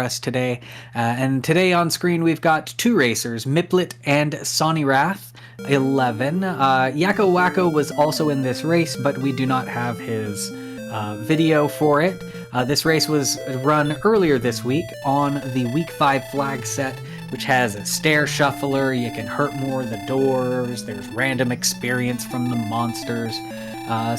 us today. And today on screen we've got two racers, Miplet and Sawneyrath11. Yakko Wacko was also in this race, but we do not have his video for it. This race was run earlier this week on the Week 5 flag set, which has a stair shuffler. You can hurt more of the doors. There's random experience from the monsters.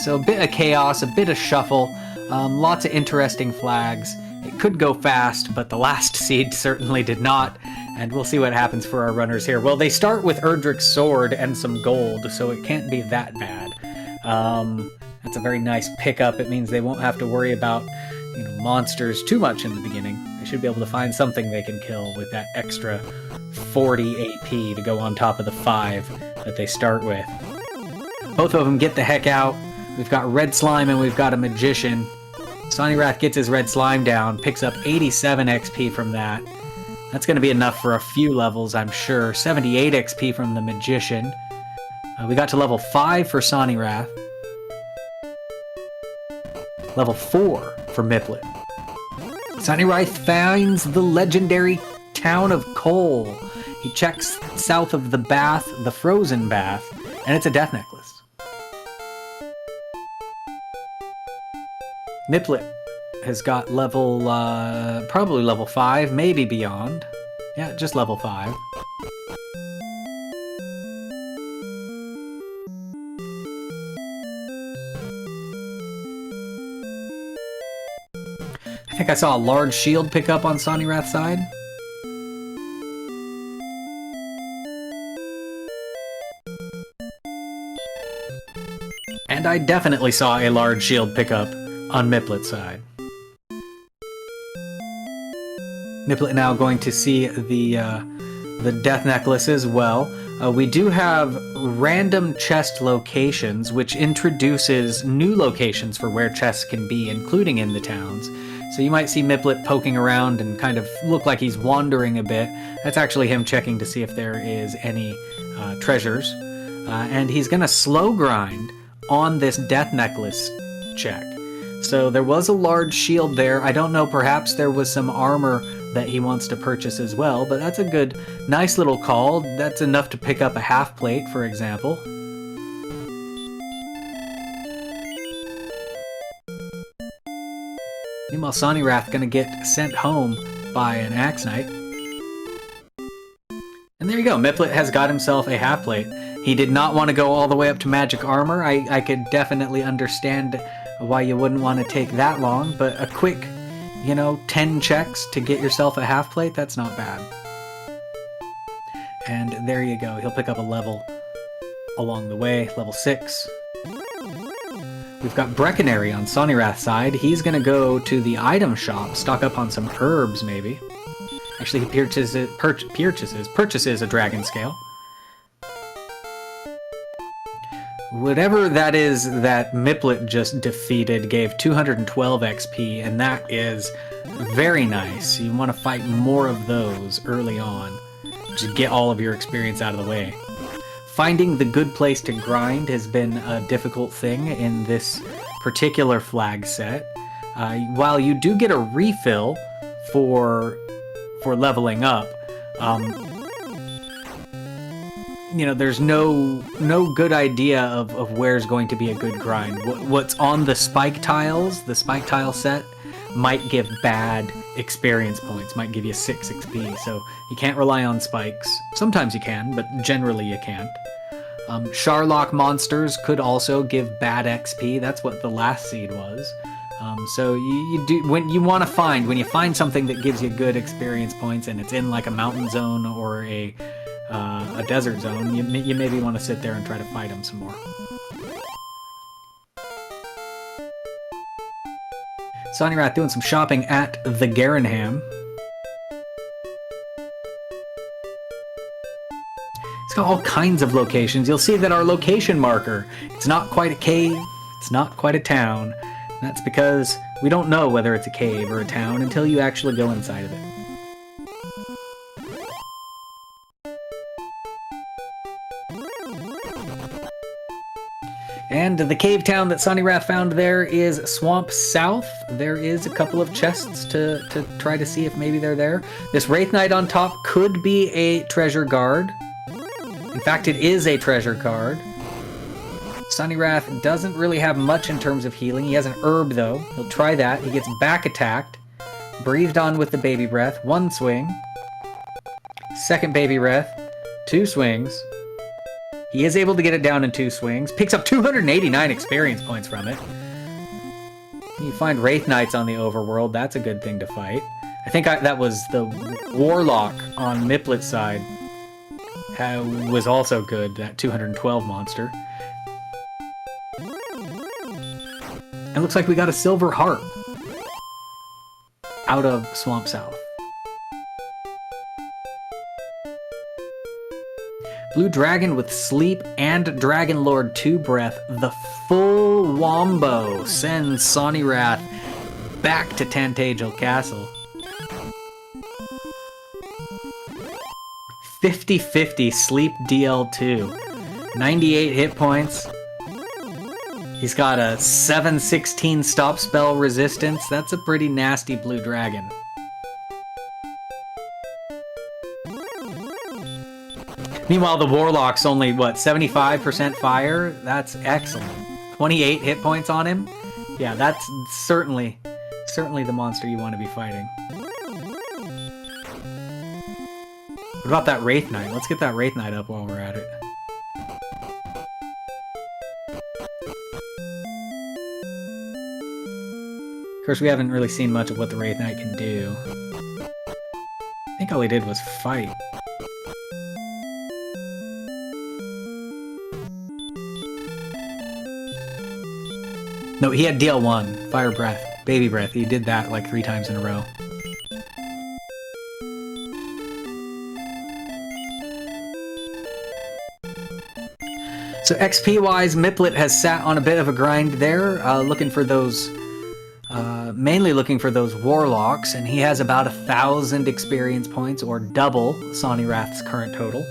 So a bit of chaos, a bit of shuffle, lots of interesting flags. It could go fast, but the last seed certainly did not, and we'll see what happens for our runners here. Well, they start with Erdrick's sword and some gold, so it can't be that bad. That's a very nice pickup. It means they won't have to worry about, monsters too much in the beginning. They should be able to find something they can kill with that extra 40 AP to go on top of the 5 that they start with. Both of them get the heck out. We've got Red Slime and we've got a Magician. Sawneyrath gets his red slime down, picks up 87 XP from that. That's going to be enough for a few levels, I'm sure. 78 XP from the Magician. We got to level 5 for Sawneyrath. Level 4 for Miplet. Sawneyrath finds the legendary town of Coal. He checks south of the bath, the frozen bath, and it's a death necklace. Miplet has got level, probably level 5, maybe beyond. Yeah, just level 5. I think I saw a large shield pick up on Sawneyrath's side. And I definitely saw a large shield pick up on Miplet's side. Miplet now going to see the death necklace as well. We do have random chest locations, which introduces new locations for where chests can be, including in the towns. So you might see Miplet poking around and kind of look like he's wandering a bit. That's actually him checking to see if there is any treasures. And he's going to slow grind on this death necklace check. So there was a large shield there. I don't know, perhaps there was some armor that he wants to purchase as well, but that's a good, nice little call. That's enough to pick up a half plate, for example. Meanwhile, Sawneyrath gonna get sent home by an Axe Knight. And there you go, Miplet has got himself a half plate. He did not want to go all the way up to magic armor. I could definitely understand why you wouldn't want to take that long, but a quick, 10 checks to get yourself a half plate, that's not bad. And there you go, he'll pick up a level along the way, level 6. We've got Breckenary on Sawneyrath's side. He's going to go to the item shop, stock up on some herbs maybe. Actually, he purchases a dragon scale. Whatever that is that Miplet just defeated gave 212 XP, and that is very nice. You want to fight more of those early on. Just get all of your experience out of the way. Finding the good place to grind has been a difficult thing in this particular flag set. While you do get a refill for leveling up, there's no good idea of where's going to be a good grind. What's on the spike tiles, the spike tile set, might give bad experience points, might give you 6 XP, so you can't rely on spikes. Sometimes you can, but generally you can't. Sharlock monsters could also give bad XP, that's what the last seed was. So you do, when you find something that gives you good experience points and it's in like a mountain zone or a desert zone, you maybe want to sit there and try to fight them some more. Sawneyrath doing some shopping at the Garenham. It's got all kinds of locations. You'll see that our location marker, it's not quite a cave, it's not quite a town. That's because we don't know whether it's a cave or a town until you actually go inside of it. And the cave town that Sawneyrath found there is Swamp South. There is a couple of chests to try to see if maybe they're there. This Wraith Knight on top could be a treasure guard. In fact, it is a treasure guard. Sawneyrath doesn't really have much in terms of healing. He has an herb, though. He'll try that. He gets back attacked. Breathed on with the baby breath. 1 swing. Second baby breath. 2 swings. He is able to get it down in 2 swings. Picks up 289 experience points from it. You find Wraith Knights on the overworld. That's a good thing to fight. I think that was the Warlock on Miplet's side. Was also good, that 212 monster. It looks like we got a silver harp out of Swamp South. Blue Dragon with Sleep and Dragon Lord 2 Breath. The full wombo sends Sawneyrath back to Tantagel Castle. 50-50 Sleep DL2. 98 hit points. He's got a 7/16 stop spell resistance. That's a pretty nasty blue dragon. Meanwhile, the Warlock's only, what, 75% fire? That's excellent. 28 hit points on him? Yeah, that's certainly the monster you want to be fighting. What about that Wraith Knight? Let's get that Wraith Knight up while we're at it. Of course, we haven't really seen much of what the Wraith Knight can do. I think all he did was fight. No, he had DL1, Fire Breath, Baby Breath. He did that like 3 times in a row. So XP-wise, Miplet has sat on a bit of a grind there, looking for those... mainly looking for those Warlocks, and he has about 1,000 experience points, or double Sawneyrath's current total.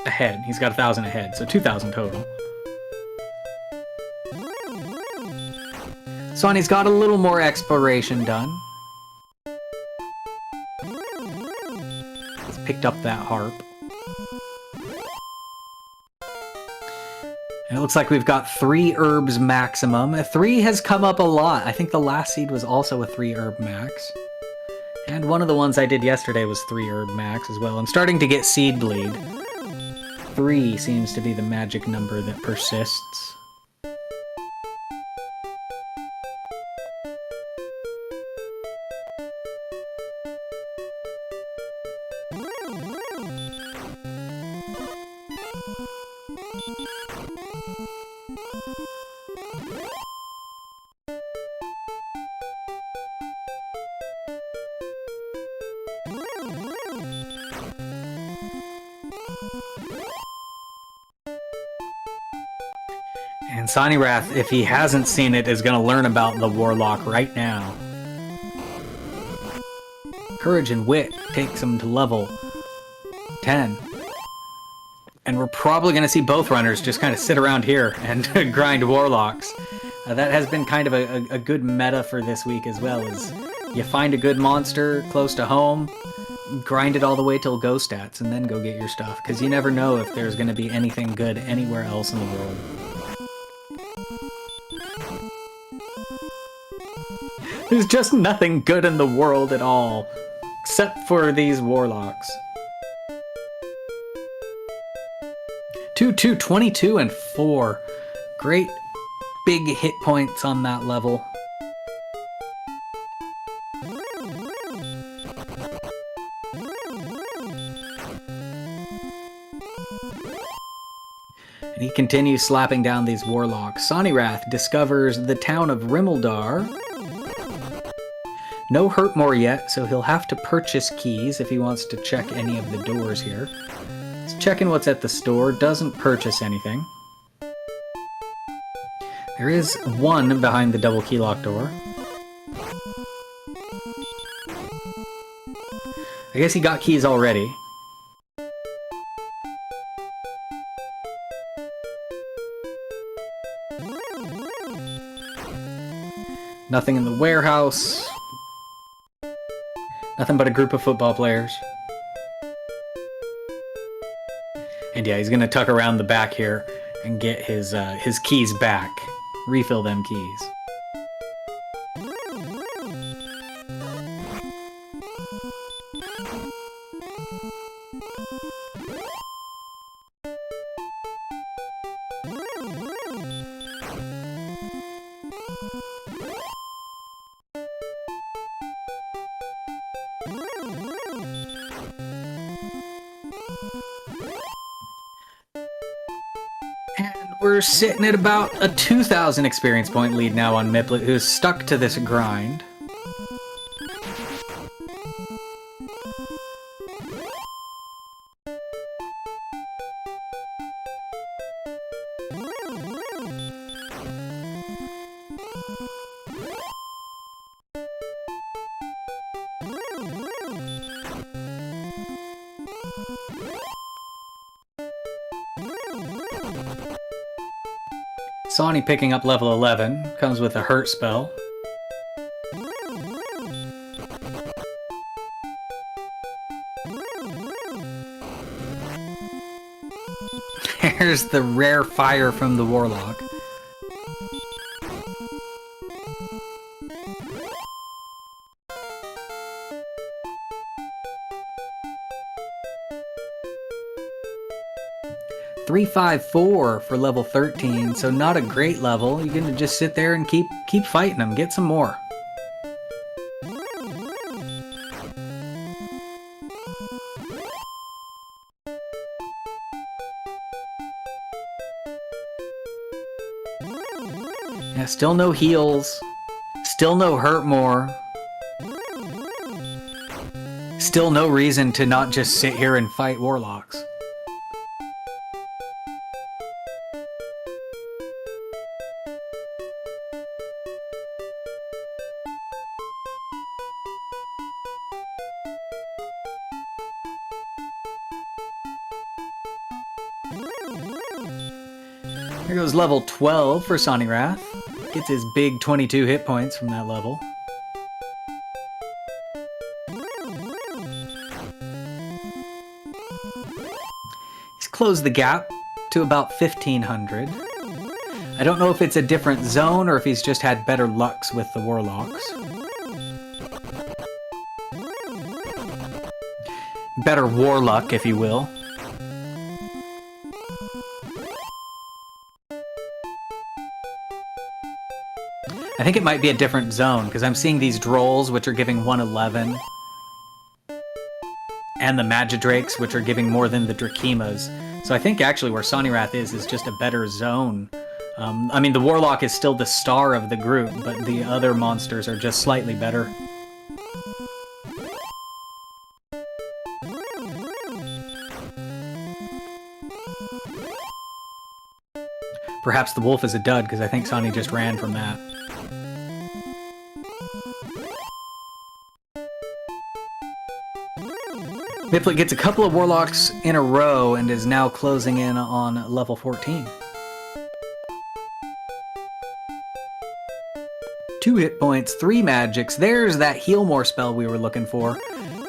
Ahead. He's got 1,000 ahead, so 2,000 total. Sawny's got a little more exploration done. He's picked up that harp. And it looks like we've got 3 herbs maximum. 3 has come up a lot. I think the last seed was also a 3 herb max. And one of the ones I did yesterday was 3 herb max as well. I'm starting to get seed bleed. 3 seems to be the magic number that persists. And Sawneyrath, if he hasn't seen it, is going to learn about the Warlock right now. Courage and Wit takes him to level 10. And we're probably going to see both runners just kind of sit around here and grind Warlocks. That has been kind of a good meta for this week as well, is you find a good monster close to home, grind it all the way till go stats, and then go get your stuff, because you never know if there's going to be anything good anywhere else in the world. There's just nothing good in the world at all, except for these Warlocks. 2, 22, and 4. Great big hit points on that level. And he continues slapping down these Warlocks. Sawneyrath discovers the town of Rimmildar. No Hurtmore yet, so he'll have to purchase keys if he wants to check any of the doors here. He's checking what's at the store, doesn't purchase anything. There is one behind the double key lock door. I guess he got keys already. Nothing in the warehouse. Nothing but a group of football players. And yeah, he's gonna tuck around the back here and get his keys back. Refill them keys. We're sitting at about a 2,000 experience point lead now on Miplet, who's stuck to this grind. Sawney picking up level 11, comes with a hurt spell. Here's the rare fire from the Warlock. .354 for level 13, so not a great level. You're gonna just sit there and keep fighting them. Get some more. Yeah, still no heals. Still no hurt more. Still no reason to not just sit here and fight Warlocks. Here goes level 12 for Sawneyrath. Gets his big 22 hit points from that level. He's closed the gap to about 1,500. I don't know if it's a different zone or if he's just had better lucks with the Warlocks. Better Warluck, if you will. I think it might be a different zone, because I'm seeing these Drolls, which are giving 111. And the Magidrakes, which are giving more than the Drakeemas. So I think actually where Sawneyrath is just a better zone. I mean, the Warlock is still the star of the group, but the other monsters are just slightly better. Perhaps the wolf is a dud, because I think Sawney just ran from that. Miplet gets a couple of Warlocks in a row and is now closing in on level 14. 2 hit points, 3 magics. There's that heal more spell we were looking for.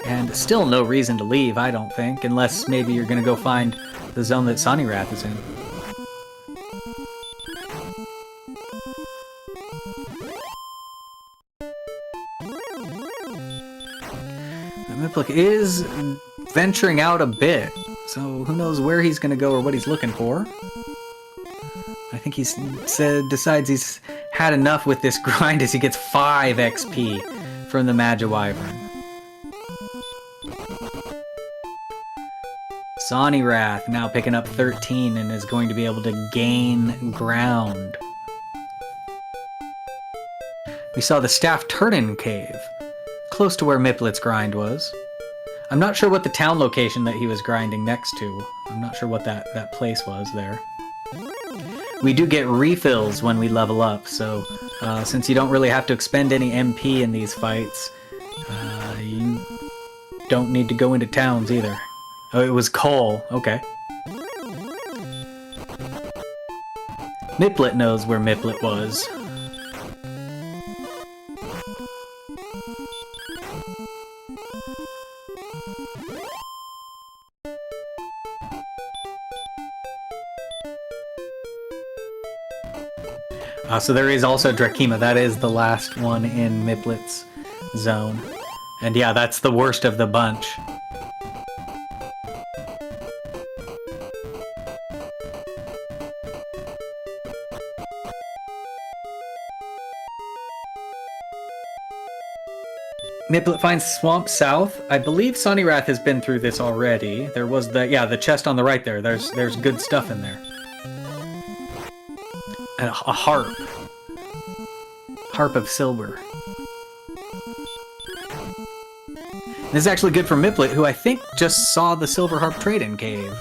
And still no reason to leave, I don't think, unless maybe you're gonna go find the zone that Sawneyrath is in. Miplet is venturing out a bit, so who knows where he's going to go or what he's looking for. I think he's decides he's had enough with this grind as he gets 5 XP from the Magiwyvern. Sawneyrath now picking up 13 and is going to be able to gain ground. We saw the Staff Turnin Cave, close to where Miplet's grind was. I'm not sure what the town location that he was grinding next to. I'm not sure what that place was there. We do get refills when we level up, so since you don't really have to expend any MP in these fights, you don't need to go into towns either. Oh, it was coal. Okay. Miplet knows where Miplet was. So there is also Drakima. That is the last one in Miplet's zone. And yeah, that's the worst of the bunch. Miplet finds swamp south. I believe Sawneyrath has been through this already. There was the chest on the right there. There's good stuff in there. And a harp. Harp of silver. This is actually good for Miplet, who I think just saw the silver harp trade-in cave.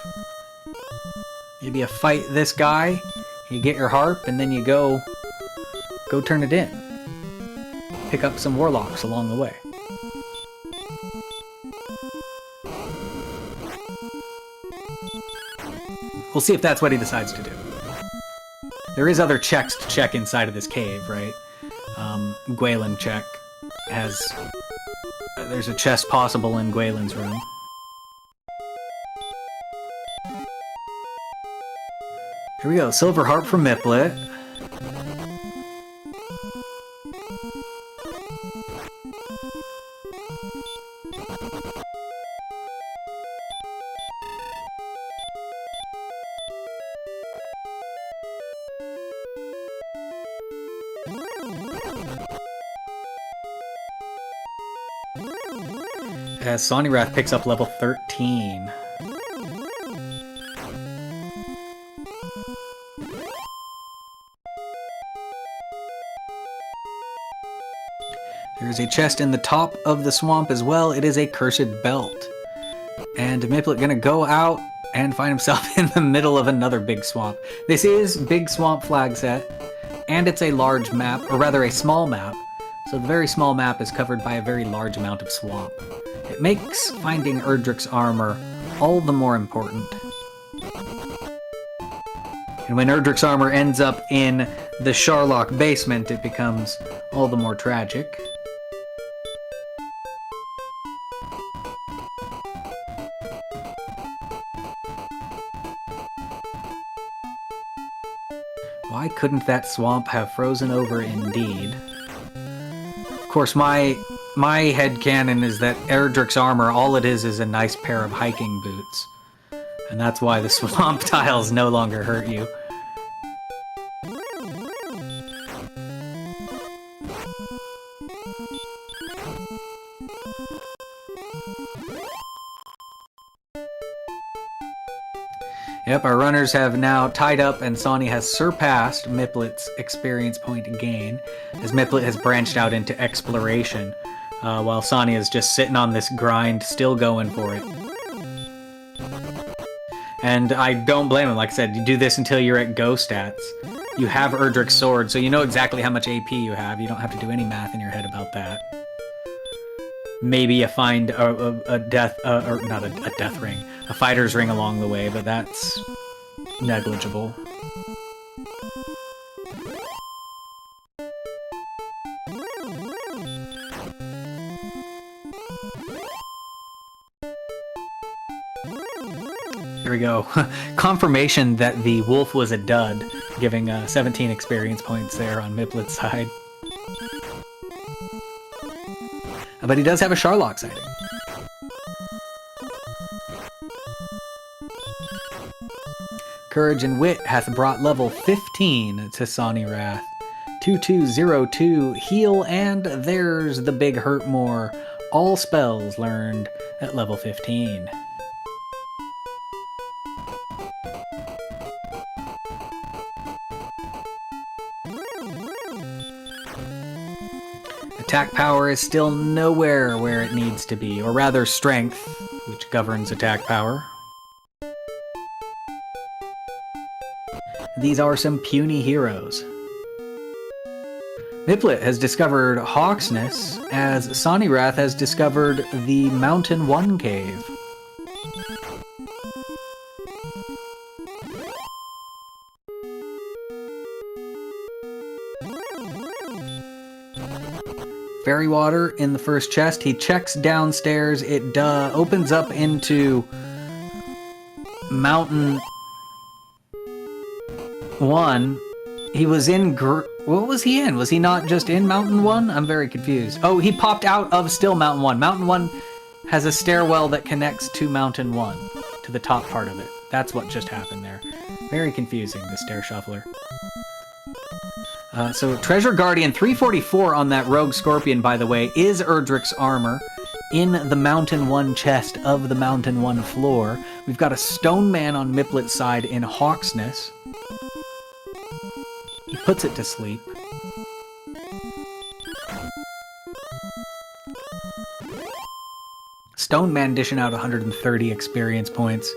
Maybe you fight this guy, you get your harp, and then you go turn it in. Pick up some warlocks along the way. We'll see if that's what he decides to do. There is other checks to check inside of this cave, right? Gwaelin check has... there's a chest possible in Gwaelin's room. Here we go, silver harp from Miplet. As Sawneyrath picks up level 13. There's a chest in the top of the swamp as well. It is a cursed belt. And Miplet gonna go out and find himself in the middle of another big swamp. This is Big Swamp flag set, and it's a large map, or rather a small map. So the very small map is covered by a very large amount of swamp. It makes finding Erdrick's armor all the more important. And when Erdrick's armor ends up in the Sharlock basement, it becomes all the more tragic. Why couldn't that swamp have frozen over indeed? Of course, my headcanon is that Erdrick's armor, all it is a nice pair of hiking boots. And that's why the swamp tiles no longer hurt you. Yep, our runners have now tied up, and Sawny has surpassed Miplet's experience point gain, as Miplet has branched out into exploration, while Sawny is just sitting on this grind, still going for it. And I don't blame him. Like I said, you do this until you're at go stats. You have Erdrick's sword, so you know exactly how much AP you have. You don't have to do any math in your head about that. Maybe you find a death, or not a death ring, a fighter's ring along the way, but that's negligible. Here we go. Confirmation that the wolf was a dud, giving 17 experience points there on Miplet's side. But he does have a Sharlock sighting. Courage and Wit hath brought level 15 to Sawneyrath. 2202, heal, and there's the big hurt more. All spells learned at level 15. Attack power is still nowhere where it needs to be, or rather strength, which governs attack power. These are some puny heroes. Miplet has discovered Hawksness, as Sawneyrath has discovered the Mountain 1 cave. Fairy water in the first chest. He checks downstairs. It opens up into Mountain 1, He was in... What was he in? Was he not just in Mountain 1? I'm very confused. Oh, he popped out of still Mountain 1. Mountain 1 has a stairwell that connects to Mountain 1, to the top part of it. That's what just happened there. Very confusing, the stair shuffler. So Treasure Guardian 344 on that Rogue Scorpion, by the way, is Erdrick's armor in the Mountain 1 chest of the Mountain 1 floor. We've got a Stone Man on Miplet's side in Hawksness. He puts it to sleep. Stone Man dishing out 130 experience points.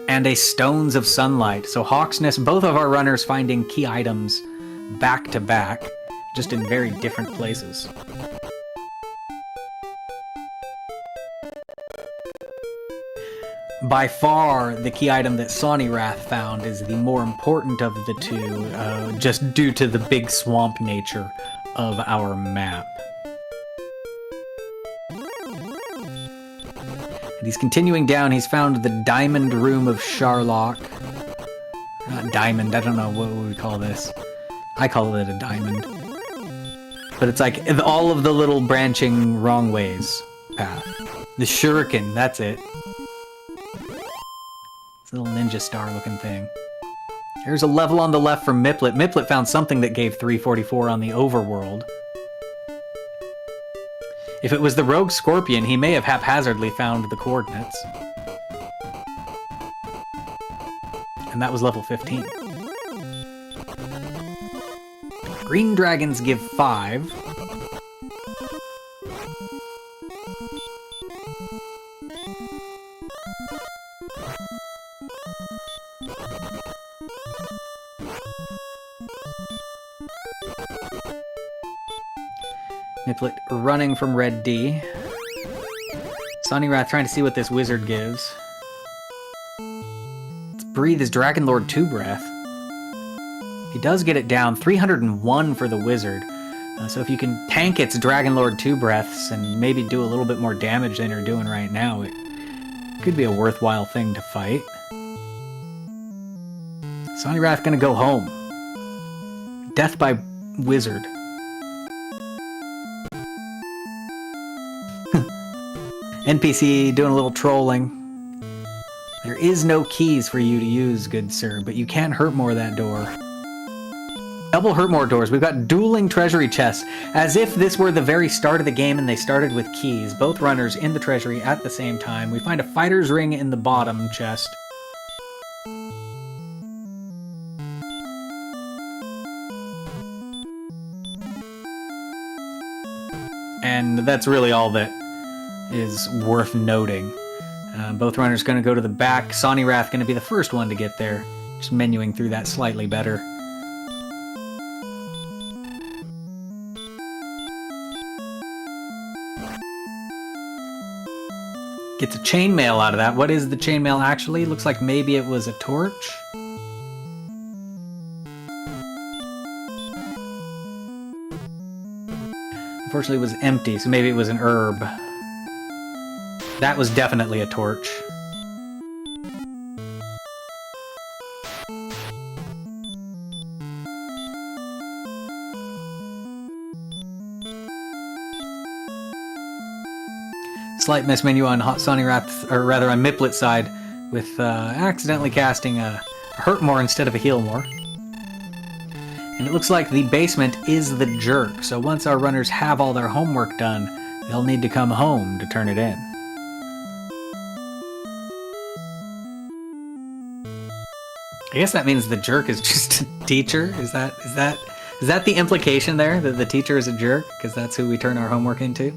And a Stones of Sunlight. So Hawksness, both of our runners finding key items back to back, just in very different places. By far, the key item that Sawneyrath found is the more important of the two, just due to the big swamp nature of our map. And he's continuing down. He's found the Diamond Room of Sharlock. Not diamond, I don't know, what would we call this? I call it a diamond. But it's like all of the little branching wrong ways path. The shuriken, that's it. It's a little ninja star looking thing. Here's a level on the left from Miplet. Miplet found something that gave 344 on the overworld. If it was the Rogue Scorpion, he may have haphazardly found the coordinates. And that was level 15. Green dragons give 5. Miplet running from Red D. Sawneyrath trying to see what this wizard gives. Let's breathe his Dragon Lord 2 breath. He does get it down, 301 for the wizard. So if you can tank its Dragon Lord 2 breaths and maybe do a little bit more damage than you're doing right now, it could be a worthwhile thing to fight. Sawneyrath gonna go home. Death by wizard. NPC doing a little trolling. There is no keys for you to use, good sir, but you can hurt more that door. Double hurt more doors. We've got dueling treasury chests, as if this were the very start of the game and they started with keys. Both runners in the treasury at the same time. We find a fighter's ring in the bottom chest. And that's really all that is worth noting. Both runners going to go to the back. Sawneyrath going to be the first one to get there. Just menuing through that slightly better. Gets a chainmail out of that. What is the chainmail actually? Looks like maybe it was a torch. Unfortunately, it was empty, so maybe it was an herb. That was definitely a torch. Slight mismenu on Sawneyrath, or rather on Miplet's side, with accidentally casting a hurt more instead of a heal more. And it looks like the basement is the jerk, so once our runners have all their homework done, they'll need to come home to turn it in. I guess that means the jerk is just a teacher. Is that the implication there, that the teacher is a jerk because that's who we turn our homework into?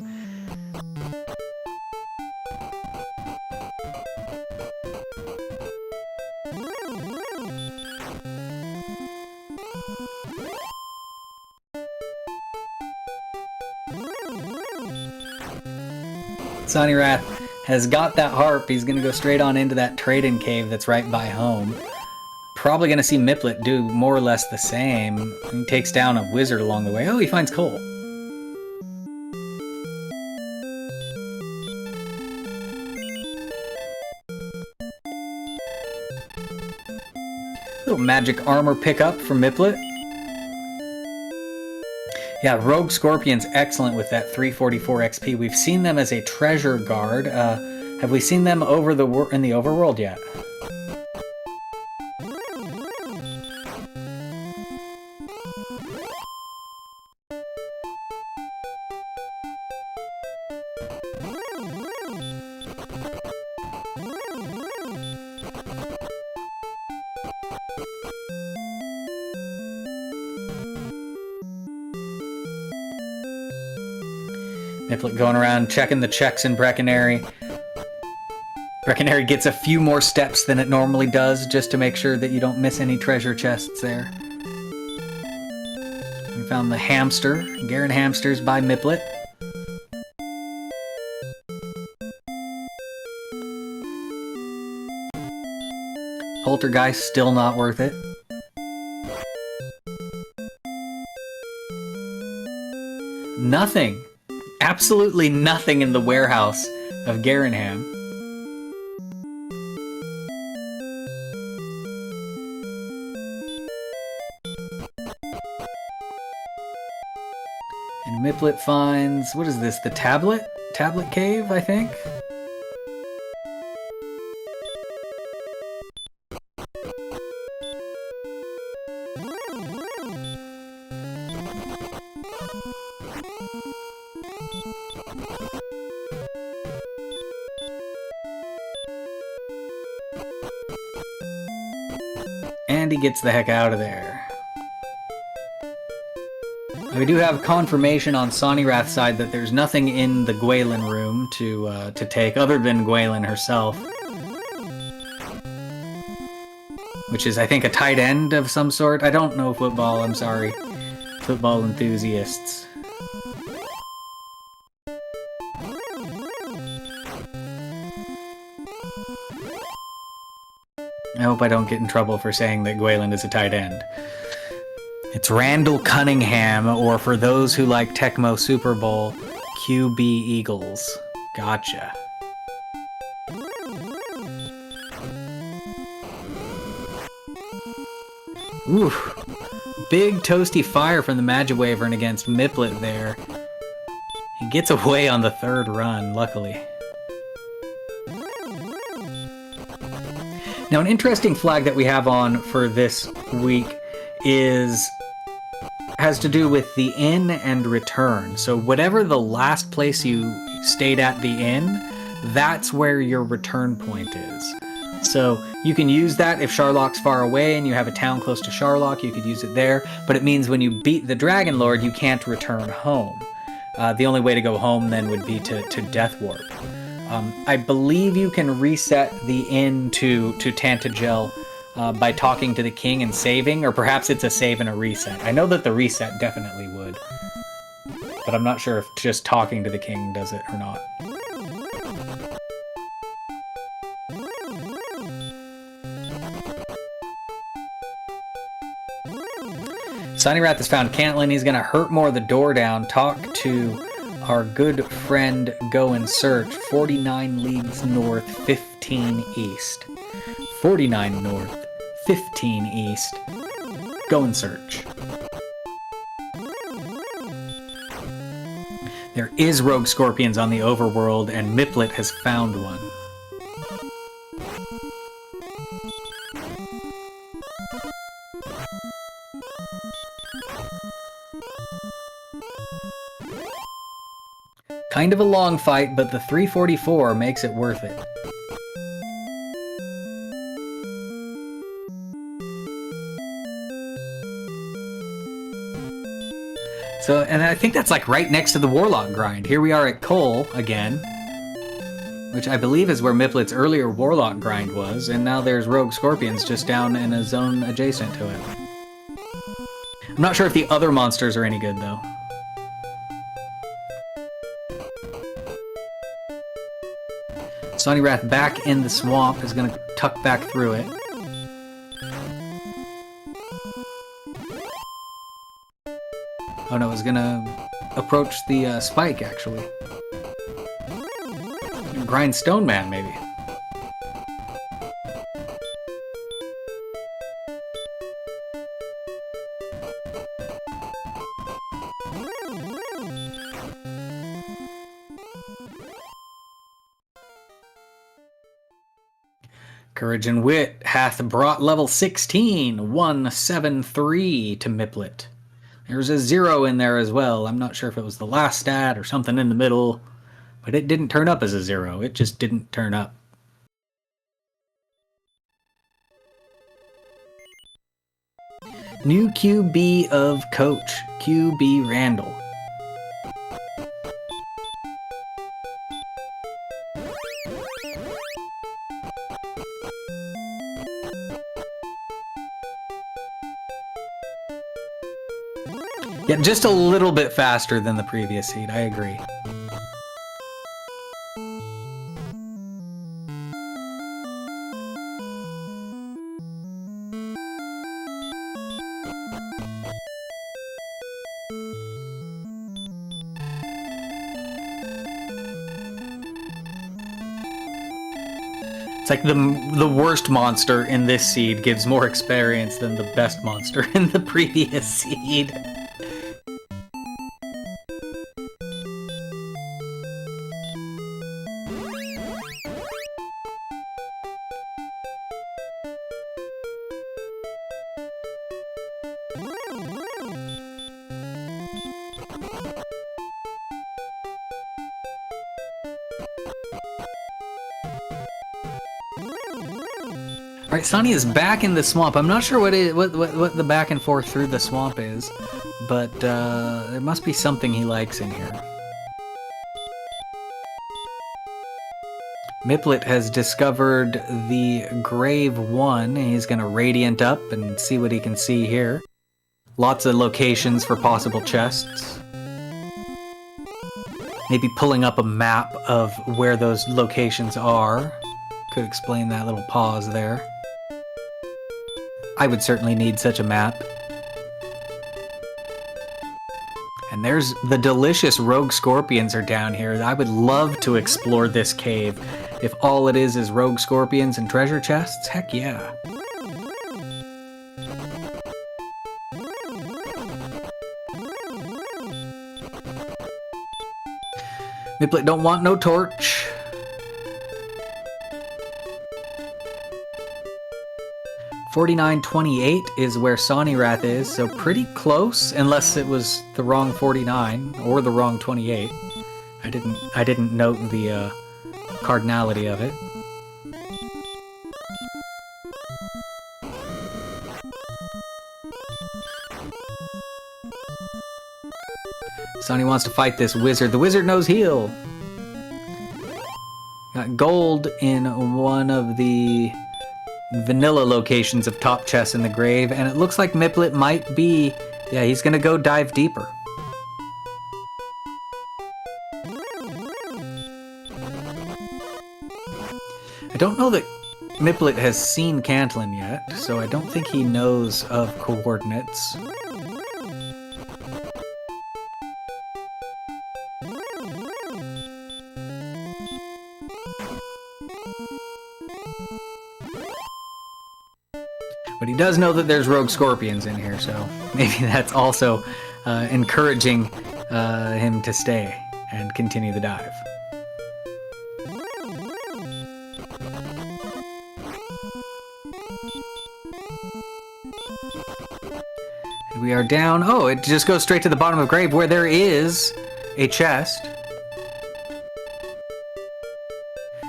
Sawneyrath has got that harp. He's going to go straight on into that trading cave that's right by home. Probably going to see Miplet do more or less the same. He takes down a wizard along the way. Oh, he finds coal. Little magic armor pickup from Miplet. Yeah, Rogue Scorpion's excellent with that 344 XP. We've seen them as a treasure guard. Have we seen them in the overworld yet? Miplet going around checking the checks in Brecconary. Brecconary gets a few more steps than it normally does just to make sure that you don't miss any treasure chests there. We found the hamster, Garen Hamsters by Miplet. Poltergeist, still not worth it. Nothing. Absolutely nothing in the warehouse of Garenham. And Miplet finds, what is this, the tablet? Tablet cave, I think? And he gets the heck out of there. We do have confirmation on Sawneyrath's side that there's nothing in the Gwaelin room to take other than Gwaelin herself. Which is, I think, a tight end of some sort. I don't know football, I'm sorry. Football enthusiasts. I hope I don't get in trouble for saying that Gwaelin is a tight end. It's Randall Cunningham, or for those who like Tecmo Super Bowl, QB Eagles. Gotcha. Oof. Big toasty fire from the Magiwyvern against Miplet there. He gets away on the third run, luckily. Now, an interesting flag that we have on for this week has to do with the inn and return. So whatever the last place you stayed at the inn, that's where your return point is. So you can use that if Sharlock's far away and you have a town close to Sharlock, you could use it there. But it means when you beat the Dragon Lord, you can't return home. The only way to go home then would be to Deathwarp. I believe you can reset the inn to Tantagel by talking to the king and saving, or perhaps it's a save and a reset. I know that the reset definitely would, but I'm not sure if just talking to the king does it or not. Sawneyrath has found Cantlin. He's going to hurt more of the door down, talk to our good friend Go and Search, 49 leagues north, 15 east. 49 north, 15 east. Go and Search. There is Rogue Scorpions on the overworld, and Miplet has found one. Kind of a long fight, but the 344 makes it worth it. So, and I think that's like right next to the Warlock grind. Here we are at Cole again, which I believe is where Miplet's earlier Warlock grind was, and now there's Rogue Scorpions just down in a zone adjacent to it. I'm not sure if the other monsters are any good, though. Sawneyrath back in the swamp is going to tuck back through it. Oh no, it's going to approach the spike, actually. Grind Stone Man, maybe. Courage and Wit hath brought level 16, 173 to Miplet. There's a 0 in there as well. I'm not sure if it was the last stat or something in the middle, but it didn't turn up as a 0. It just didn't turn up. New QB of Coach, QB Randall. Yeah, just a little bit faster than the previous seed, I agree. It's like the worst monster in this seed gives more experience than the best monster in the previous seed. Alright, Sonny is back in the swamp. I'm not sure what the back and forth through the swamp is, but there must be something he likes in here. Miplet has discovered the Grave 1. He's going to Radiant up and see what he can see here. Lots of locations for possible chests. Maybe pulling up a map of where those locations are. Could explain that little pause there. I would certainly need such a map. And there's the delicious rogue scorpions are down here. I would love to explore this cave. If all it is rogue scorpions and treasure chests, heck yeah. Miplet don't want no torch. $49.28 is where Sawneyrath is, so pretty close, unless it was the wrong 49 or the wrong 28. I didn't note the cardinality of it. Sonny wants to fight this wizard. The wizard knows heal. Got gold in one of the vanilla locations of top chests in the grave, and it looks like Miplet might be... Yeah, he's gonna go dive deeper. I don't know that Miplet has seen Cantlin yet, so I don't think he knows of coordinates. But he does know that there's rogue scorpions in here, so maybe that's also encouraging him to stay and continue the dive. And we are down. Oh, it just goes straight to the bottom of the grave where there is a chest.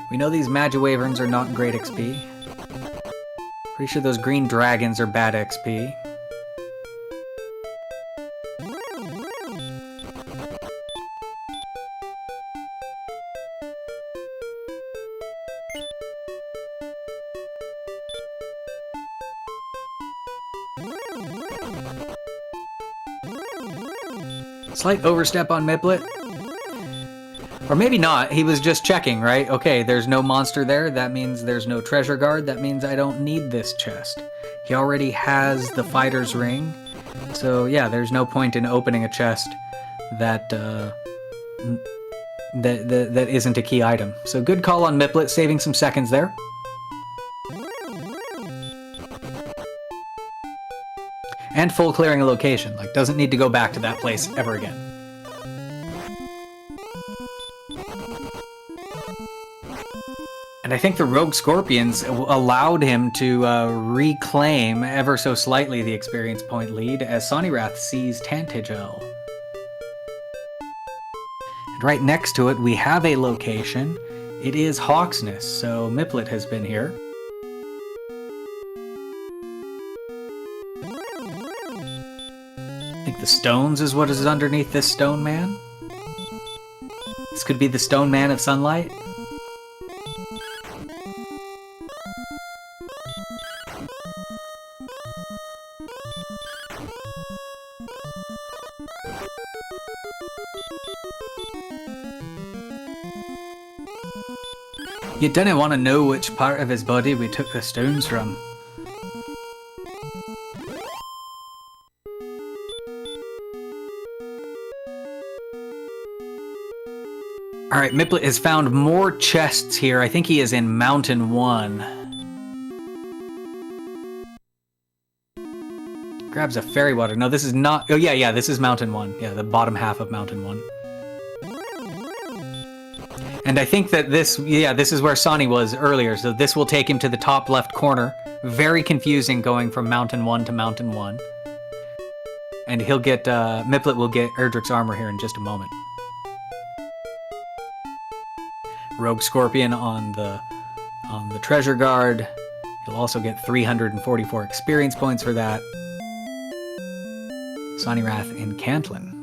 We know these Magiwyverns are not great XP. Pretty sure those green dragons are bad XP. Slight overstep on Miplet. Or maybe not, he was just checking, right? Okay, there's no monster there, that means there's no treasure guard, that means I don't need this chest. He already has the fighter's ring, so yeah, there's no point in opening a chest that that isn't a key item. So good call on Miplet, saving some seconds there. And full clearing a location, like doesn't need to go back to that place ever again. And I think the rogue scorpions allowed him to reclaim ever so slightly the experience point lead as Sawneyrath sees Tantigel. And right next to it, we have a location. It is Hawksness, so Miplet has been here. I think the stones is what is underneath this stone man. This could be the stone man of sunlight. You didn't want to know which part of his body we took the stones from. Alright, Miplet has found more chests here. I think he is in Mountain 1. Grabs a fairy water. No, this is not... Oh, yeah, this is Mountain 1. Yeah, the bottom half of Mountain 1. And I think that this is where Sonny was earlier, so this will take him to the top left corner. Very confusing going from Mountain 1 to Mountain 1. And he'll get, Miplet will get Erdrick's armor here in just a moment. Rogue Scorpion on the treasure guard. He'll also get 344 experience points for that. Sawneyrath in Cantlin.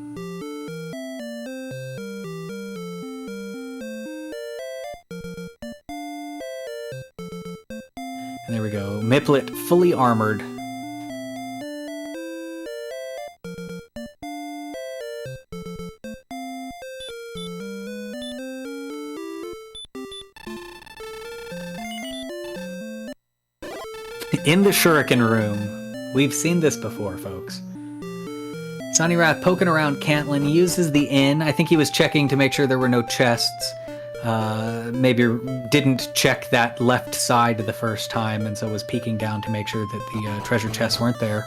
And there we go. Miplet fully armored. In the Shuriken room. We've seen this before, folks. Sawneyrath poking around Cantlin. He uses the inn. I think he was checking to make sure there were no chests. Maybe didn't check that left side the first time, and so was peeking down to make sure that the treasure chests weren't there.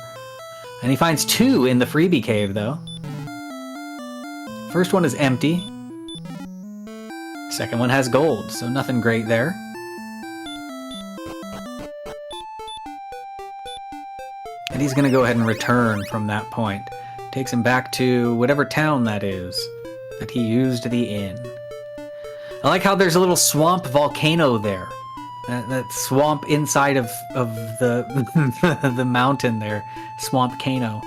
And he finds 2 in the freebie cave, though. First one is empty. Second one has gold, so nothing great there. And he's going to go ahead and return from that point. Takes him back to whatever town that is, that he used the inn. I like how there's a little swamp volcano there. That swamp inside of the the mountain there. Swamp-cano.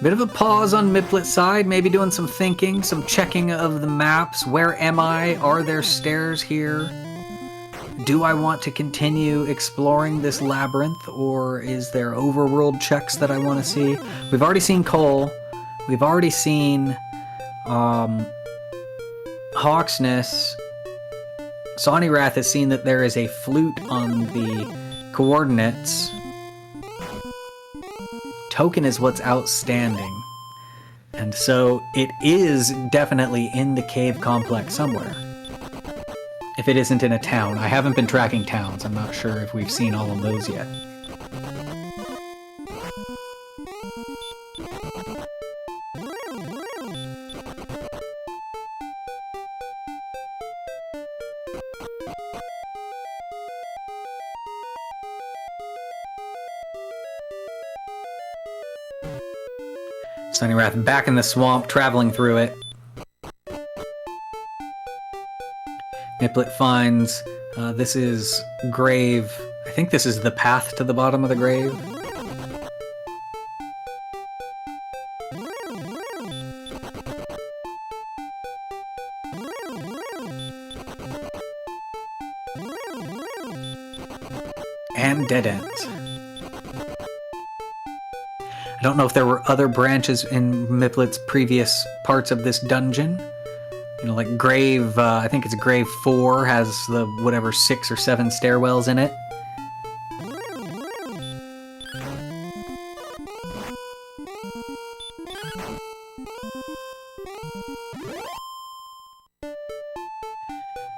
Bit of a pause on Miplet's side, maybe doing some thinking, some checking of the maps. Where am I? Are there stairs here? Do I want to continue exploring this labyrinth, or is there overworld checks that I want to see? We've already seen Cole. We've already seen Hawksness. Sawneyrath has seen that there is a flute on the coordinates. Token is what's outstanding. And so it is definitely in the cave complex somewhere. If it isn't in a town. I haven't been tracking towns. I'm not sure if we've seen all of those yet. Sawneyrath back in the swamp, traveling through it. Miplet finds this is grave. I think this is the path to the bottom of the grave. And dead ends. I don't know if there were other branches in Miplet's previous parts of this dungeon. You know, like Grave, I think it's Grave 4 has the whatever 6 or 7 stairwells in it.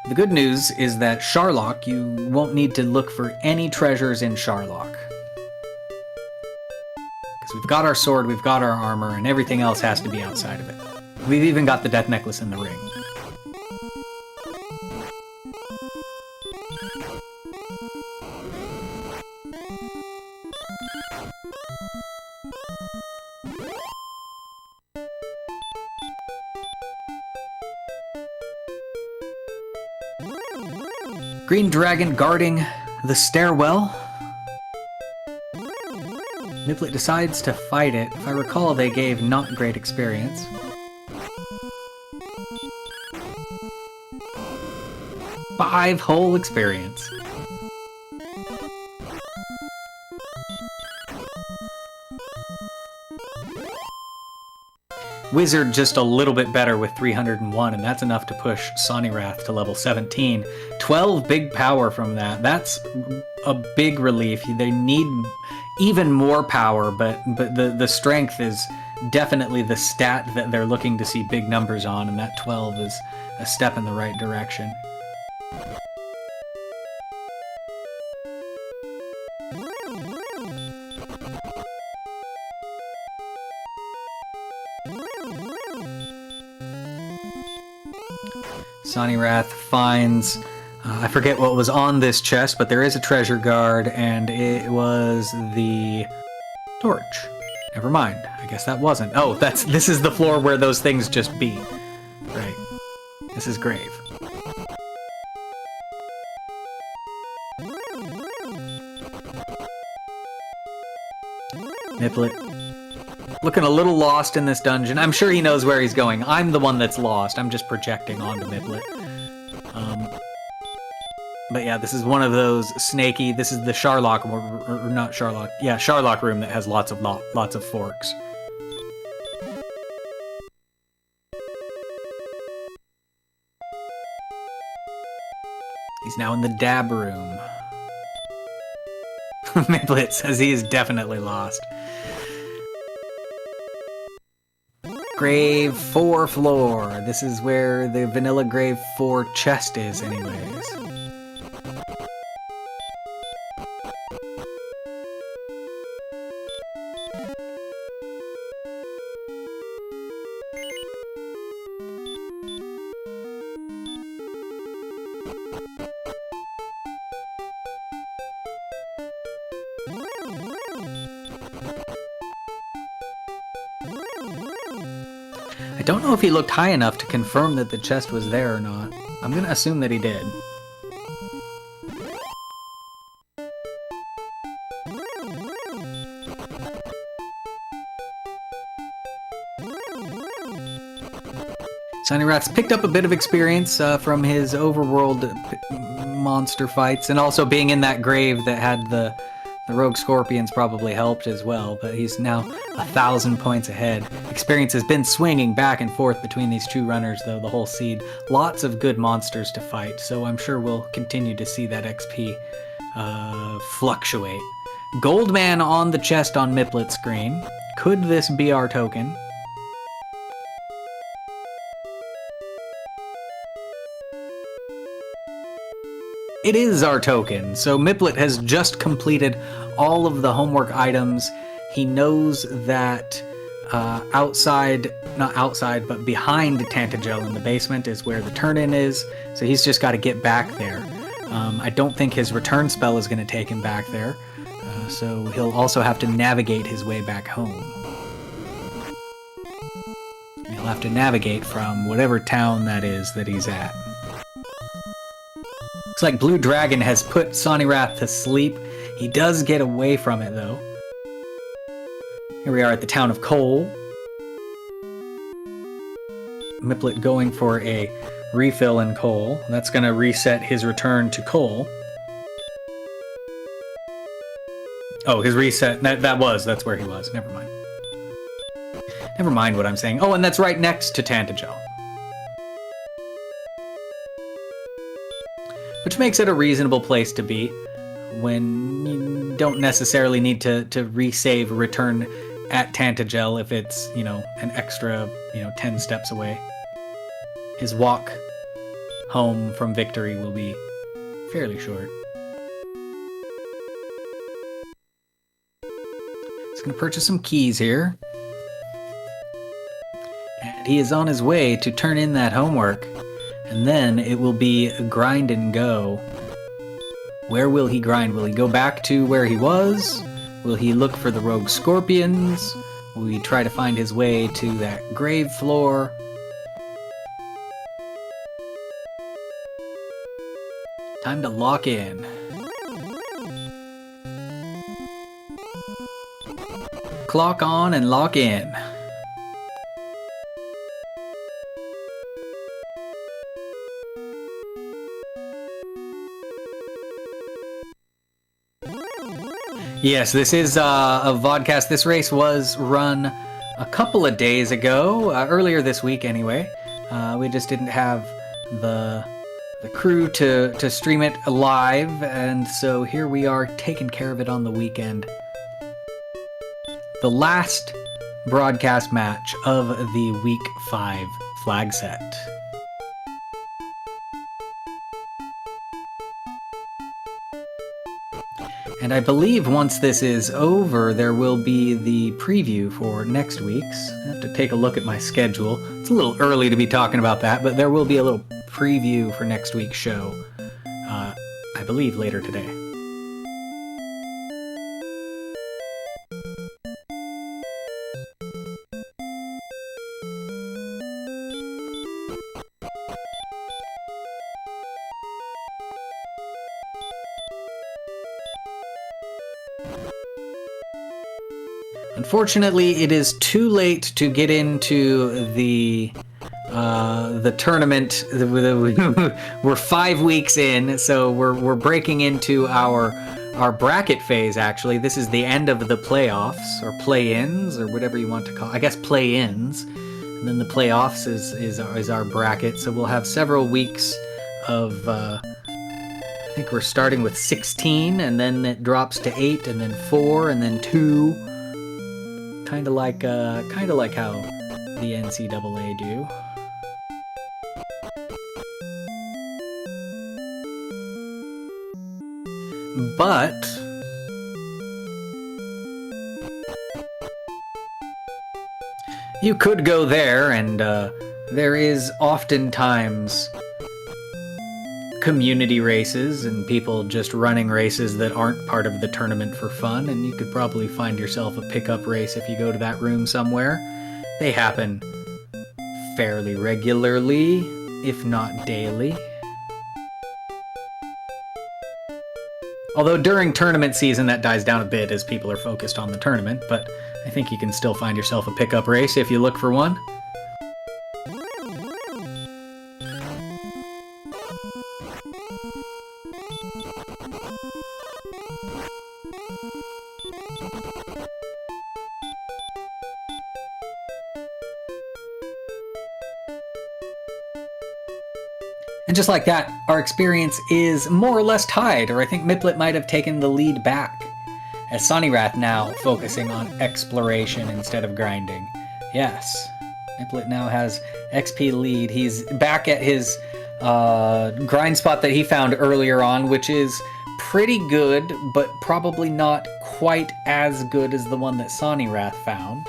The good news is that Sharlock, you won't need to look for any treasures in Sharlock. Because we've got our sword, we've got our armor, and everything else has to be outside of it. We've even got the death necklace and the ring. Green dragon guarding the stairwell. Miplet decides to fight it. If I recall, they gave not great experience. Five whole experience. Wizard just a little bit better with 301, and that's enough to push Sawneyrath to level 17. 12 big power from that. That's a big relief. They need even more power, but the strength is definitely the stat that they're looking to see big numbers on, and that 12 is a step in the right direction. Sawneyrath finds, I forget what was on this chest, but there is a treasure guard, and it was the torch. Never mind. I guess that wasn't. Oh, this is the floor where those things just be. Right. This is grave. Miplet. Looking a little lost in this dungeon. I'm sure he knows where he's going. I'm the one that's lost. I'm just projecting onto Miplet. But yeah, this is one of those snaky. This is the Sharlock, or not Sharlock. Yeah, Sharlock room that has lots of forks. He's now in the dab room. Miplet says he is definitely lost. Grave 4 floor. This is where the vanilla Grave 4 chest is, anyways. I don't know if he looked high enough to confirm that the chest was there or not. I'm gonna assume that he did. Sawneyrath's picked up a bit of experience from his overworld monster fights, and also being in that grave that had the rogue scorpions probably helped as well, but he's now 1,000 points ahead. Experience has been swinging back and forth between these two runners, though, the whole seed. Lots of good monsters to fight, so I'm sure we'll continue to see that XP fluctuate. Goldman on the chest on Miplet's screen. Could this be our token? It is our token. So Miplet has just completed all of the homework items. He knows that not outside, but behind Tantagel in the basement is where the turn-in is. So he's just got to get back there. I don't think his return spell is going to take him back there. So he'll also have to navigate his way back home. He'll have to navigate from whatever town that is that he's at. Looks like Blue Dragon has put Sawneyrath to sleep. He does get away from it, though. Here we are at the town of Cole. Miplet going for a refill in Cole. That's going to reset his return to Cole. Oh, his reset. That's where he was. Never mind. Never mind what I'm saying. Oh, and that's right next to Tantagel. Which makes it a reasonable place to be when you don't necessarily need to resave return at Tantagel if it's, you know, an extra, 10 steps away. His walk home from victory will be fairly short. He's going to purchase some keys here. And he is on his way to turn in that homework. And then it will be grind and go. Where will he grind? Will he go back to where he was? Will he look for the rogue scorpions? Will he try to find his way to that grave floor? Time to lock in. Clock on and lock in. Yes, this is a vodcast. This race was run a couple of days ago, earlier this week anyway. We just didn't have the crew to stream it live, and so here we are taking care of it on the weekend. The last broadcast match of the Week 5 flag set. And I believe once this is over, there will be the preview for next week's. I have to take a look at my schedule. It's a little early to be talking about that, but there will be a little preview for next week's show, I believe later today. Unfortunately, it is too late to get into the tournament. We're 5 weeks in, so we're breaking into our bracket phase. Actually, this is the end of the playoffs or play-ins or whatever you want to call. I guess play-ins, and then the playoffs is our bracket. So we'll have several weeks of. I think we're starting with 16, and then it drops to 8, and then 4, and then 2. Kind of like how the NCAA do. But you could go there, and there is oftentimes community races and people just running races that aren't part of the tournament for fun, and you could probably find yourself a pickup race if you go to that room somewhere. They happen fairly regularly, if not daily. Although during tournament season that dies down a bit as people are focused on the tournament, but I think you can still find yourself a pickup race if you look for one. And just like that, our experience is more or less tied, or I think Miplet might have taken the lead back, as Sawneyrath now focusing on exploration instead of grinding. Yes, Miplet now has XP lead. He's back at his grind spot that he found earlier on, which is pretty good, but probably not quite as good as the one that Sawneyrath found.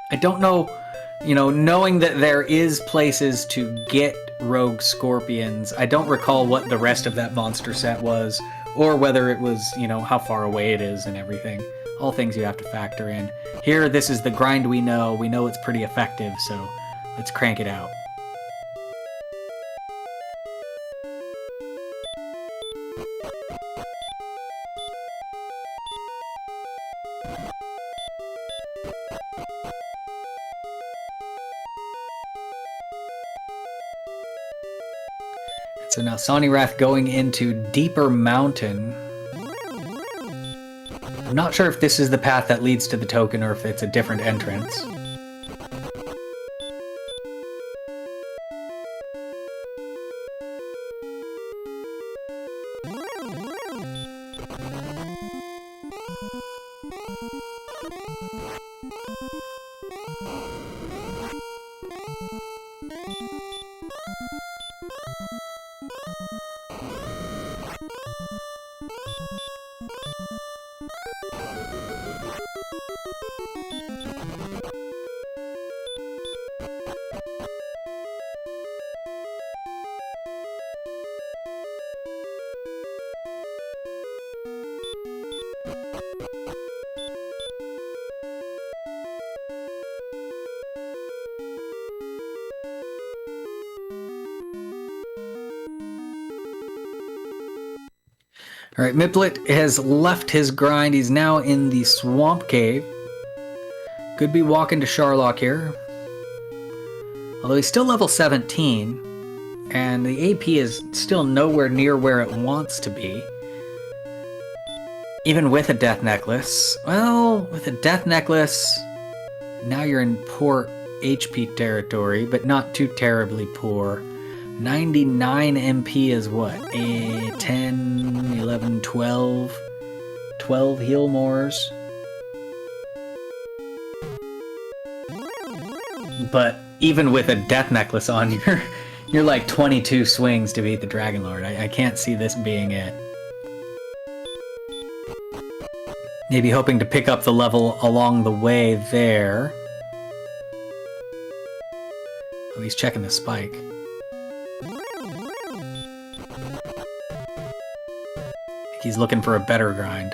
I don't know. Knowing that there is places to get rogue scorpions, I don't recall what the rest of that monster set was, or whether it was, how far away it is and everything. All things you have to factor in. Here, this is the grind we know. We know it's pretty effective, so let's crank it out. So now Sawneyrath going into Deeper Mountain. I'm not sure if this is the path that leads to the token or if it's a different entrance. All right, Miplet has left his grind. He's now in the swamp cave. Could be walking to Sharlock here. Although he's still level 17, and the AP is still nowhere near where it wants to be. Even with a death necklace. Well, with a death necklace, now you're in poor HP territory, but not too terribly poor. 99 MP is what? 10, 11, 12? 12 heal mores. But even with a death necklace on, you're like 22 swings to beat the Dragon Lord. I can't see this being it. Maybe hoping to pick up the level along the way there. Oh, he's checking the spike. He's looking for a better grind.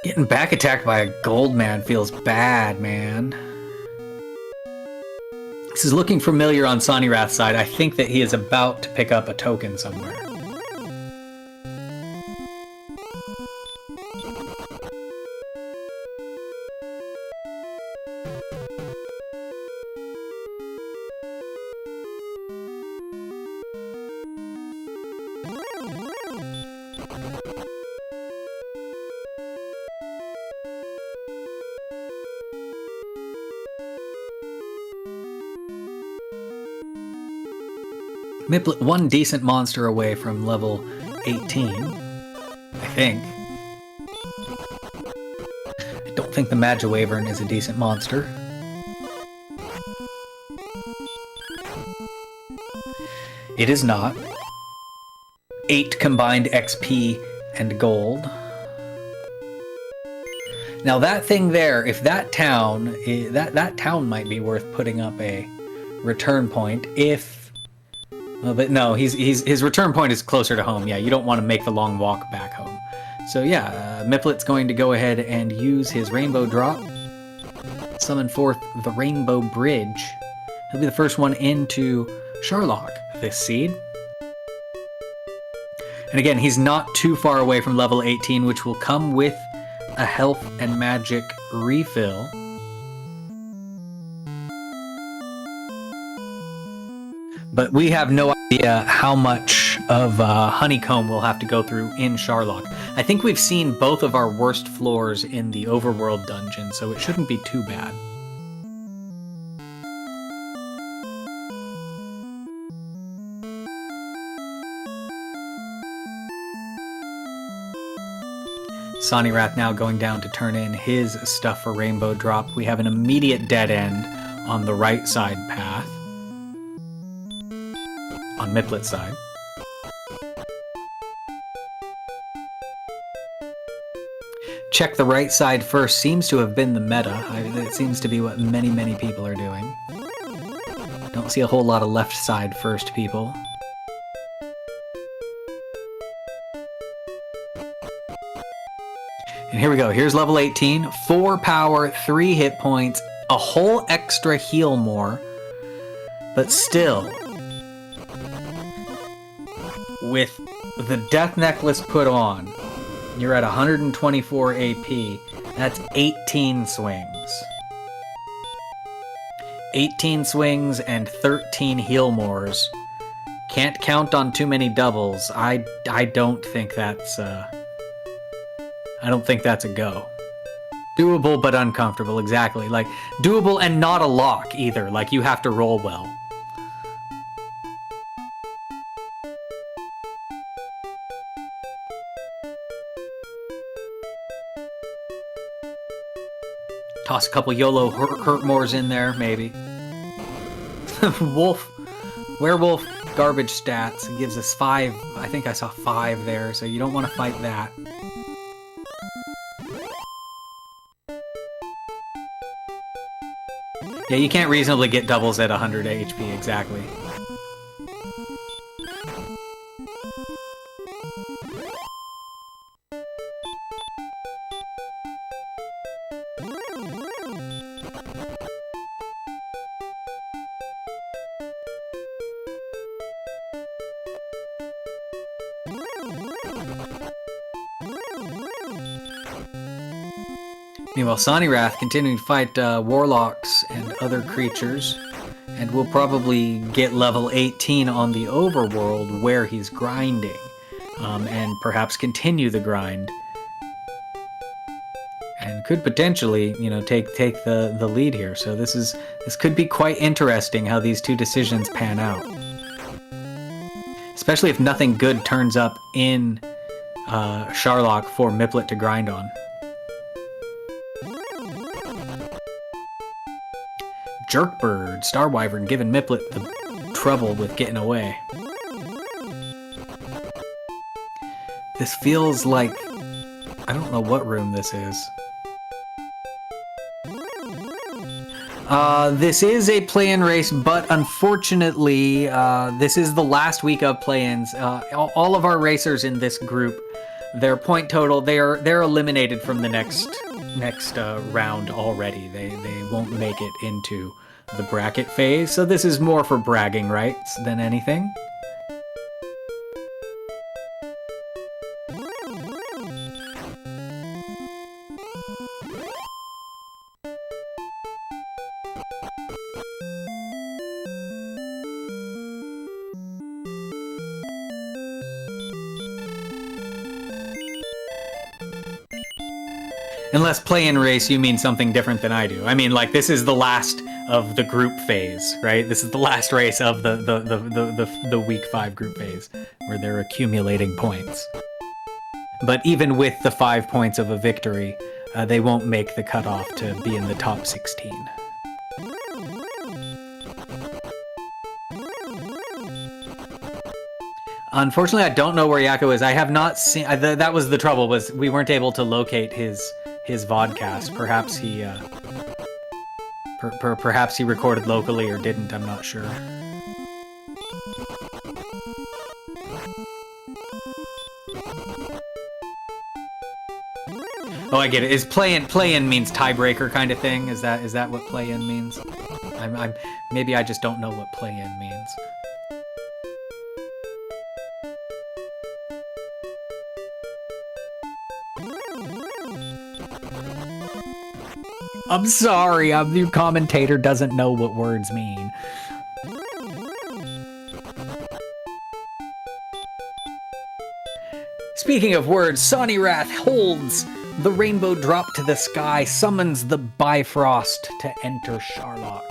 Getting back attacked by a gold man feels bad, man. This is looking familiar on Sawneyrath's side. I think that he is about to pick up a token somewhere. Miplet one decent monster away from level 18, I think. I don't think the Magiwyvern is a decent monster. It is not. 8 combined XP and gold. Now that thing there, if that town, that town might be worth putting up a return point if... Well, but no, his return point is closer to home. Yeah, you don't want to make the long walk back home. So yeah, Miplet's going to go ahead and use his Rainbow Drop. Summon forth the Rainbow Bridge. He'll be the first one into Sharlock this seed. And again, he's not too far away from level 18, which will come with a health and magic refill. But we have no idea how much of Honeycomb we'll have to go through in Sharlock. I think we've seen both of our worst floors in the Overworld dungeon, so it shouldn't be too bad. Sawneyrath now going down to turn in his stuff for Rainbow Drop. We have an immediate dead end on the right side path. On Miplet's side. Check the right side first seems to have been the meta. It seems to be what many people are doing. Don't see a whole lot of left side first people. And here we go. Here's level 18. 4 power, 3 hit points, a whole extra heal more. But still... with the death necklace put on, you're at 124 AP. That's 18 swings. 18 swings and 13 heal mores. Can't count on too many doubles. I don't think that's I don't think that's a go. Doable but uncomfortable, exactly. Like, doable and not a lock either. Like, you have to roll well. Toss a couple YOLO Hurtmores in there, maybe. Werewolf garbage stats. It gives us 5. I think I saw 5 there, so you don't want to fight that. Yeah, you can't reasonably get doubles at 100 HP, exactly. Meanwhile, Sawneyrath continuing to fight warlocks and other creatures, and will probably get level 18 on the overworld where he's grinding, and perhaps continue the grind, and could potentially, you know, take the lead here. So this could be quite interesting how these two decisions pan out, especially if nothing good turns up in Sharlock for Miplet to grind on. Jerkbird, Star Wyvern giving Miplet the trouble with getting away. This feels like... I don't know what room this is. This is a play-in race, but unfortunately, this is the last week of play-ins. All of our racers in this group, their point total, they're eliminated from the next round already. They won't make it into the bracket phase, so this is more for bragging rights than anything. Unless play-in race, you mean something different than I do. I mean, like, this is the last of the group phase, right? This is the last race of the week 5 group phase, where they're accumulating points. But even with the 5 points of a victory, they won't make the cutoff to be in the top 16. Unfortunately, I don't know where Yakko is. I have not seen... that was the trouble, was we weren't able to locate his vodcast. Perhaps he perhaps he recorded locally or didn't, I'm not sure. Oh, I get it. Is play-in means tiebreaker kind of thing? Is that what play-in means? Maybe I just don't know what play-in means. I'm sorry, the commentator doesn't know what words mean. Speaking of words, Sawneyrath holds the rainbow drop to the sky, summons the Bifrost to enter Sharlock.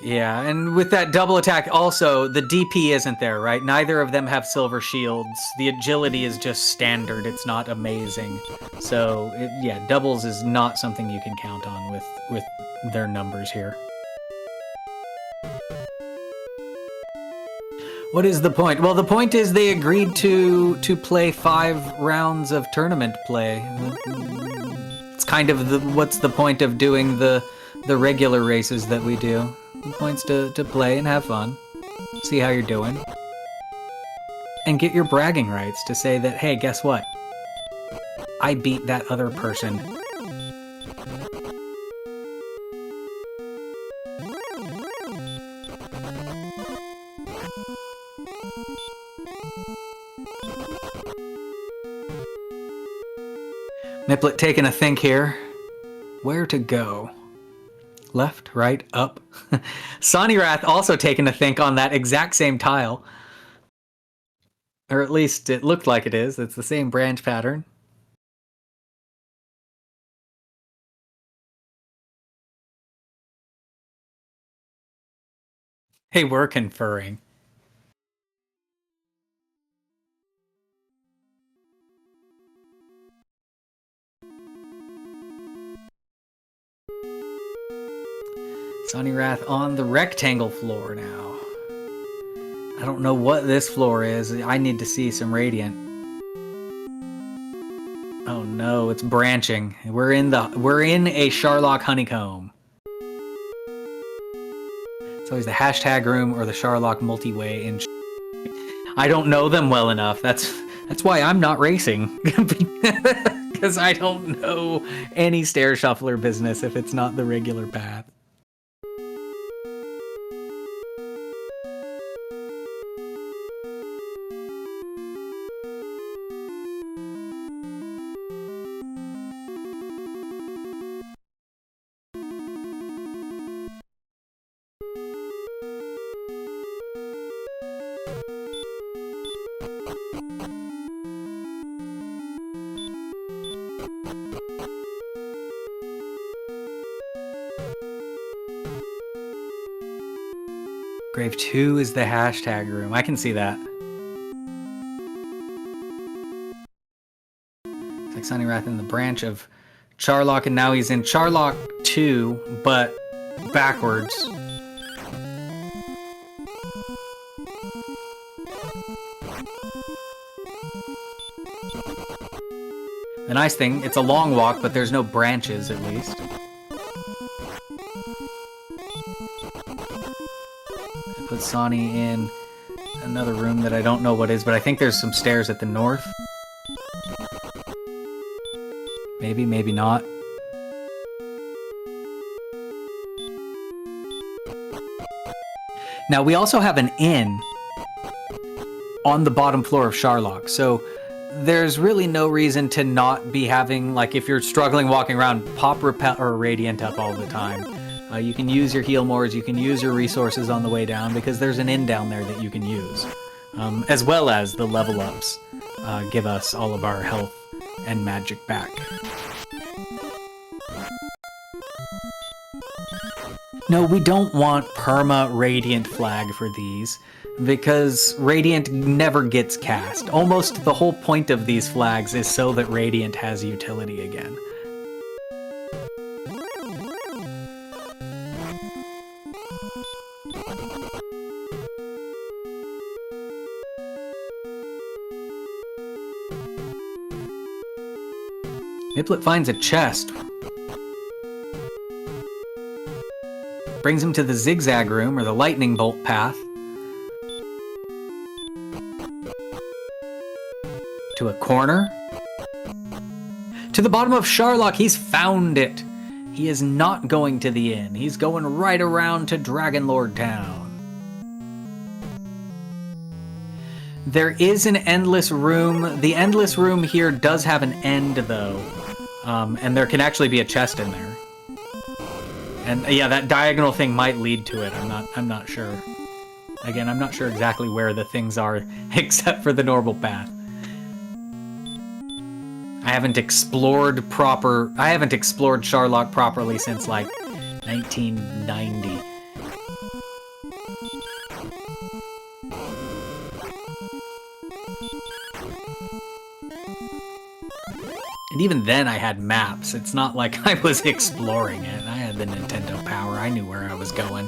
Yeah, and with that double attack also, the DP isn't there, right? Neither of them have silver shields. The agility is just standard, it's not amazing. So, yeah, doubles is not something you can count on with their numbers here. What is the point? Well, the point is they agreed to play 5 rounds of tournament play. It's kind of what's the point of doing the regular races that we do? The point's to play and have fun, see how you're doing, and get your bragging rights to say that, hey, guess what? I beat that other person. Miplet taking a think here. Where to go? left, right, up. Sawneyrath also taking a think on that exact same tile. Or at least it looked like it is. It's the same branch pattern. Hey, we're conferring. Sawneyrath on the rectangle floor now. I don't know what this floor is. I need to see some radiant. Oh no, it's branching. We're in a Sharlock honeycomb. It's always the hashtag room or the Sharlock multi-way in. I don't know them well enough. That's why I'm not racing. Because I don't know any stair shuffler business if it's not the regular path. Grave 2 is the hashtag room. I can see that. It's like Sawneyrath in the branch of Charlock, and now he's in Charlock 2, but backwards. The nice thing, it's a long walk, but there's no branches, at least. Put Sawney in another room that I don't know what is, but I think there's some stairs at the north. Maybe, maybe not. Now, we also have an inn on the bottom floor of Sharlock, so there's really no reason to not be having, like, if you're struggling walking around, pop repel or radiant up all the time. You can use your heal mores, you can use your resources on the way down, because there's an inn down there that you can use. As well as the level ups give us all of our health and magic back. No, we don't want perma radiant flag for these, because radiant never gets cast. Almost the whole point of these flags is so that radiant has utility again. Miplet finds a chest. Brings him to the zigzag room, or the lightning bolt path. To a corner. To the bottom of Sharlock, he's found it. He is not going to the inn. He's going right around to Dragonlord Town. There is an endless room. The endless room here does have an end, though. And there can actually be a chest in there. And yeah, that diagonal thing might lead to it. I'm not sure. Again, I'm not sure exactly where the things are, except for the normal path. I haven't explored Sharlock properly since like 1990. And even then I had maps. It's not like I was exploring it. I had the Nintendo Power. I knew where I was going.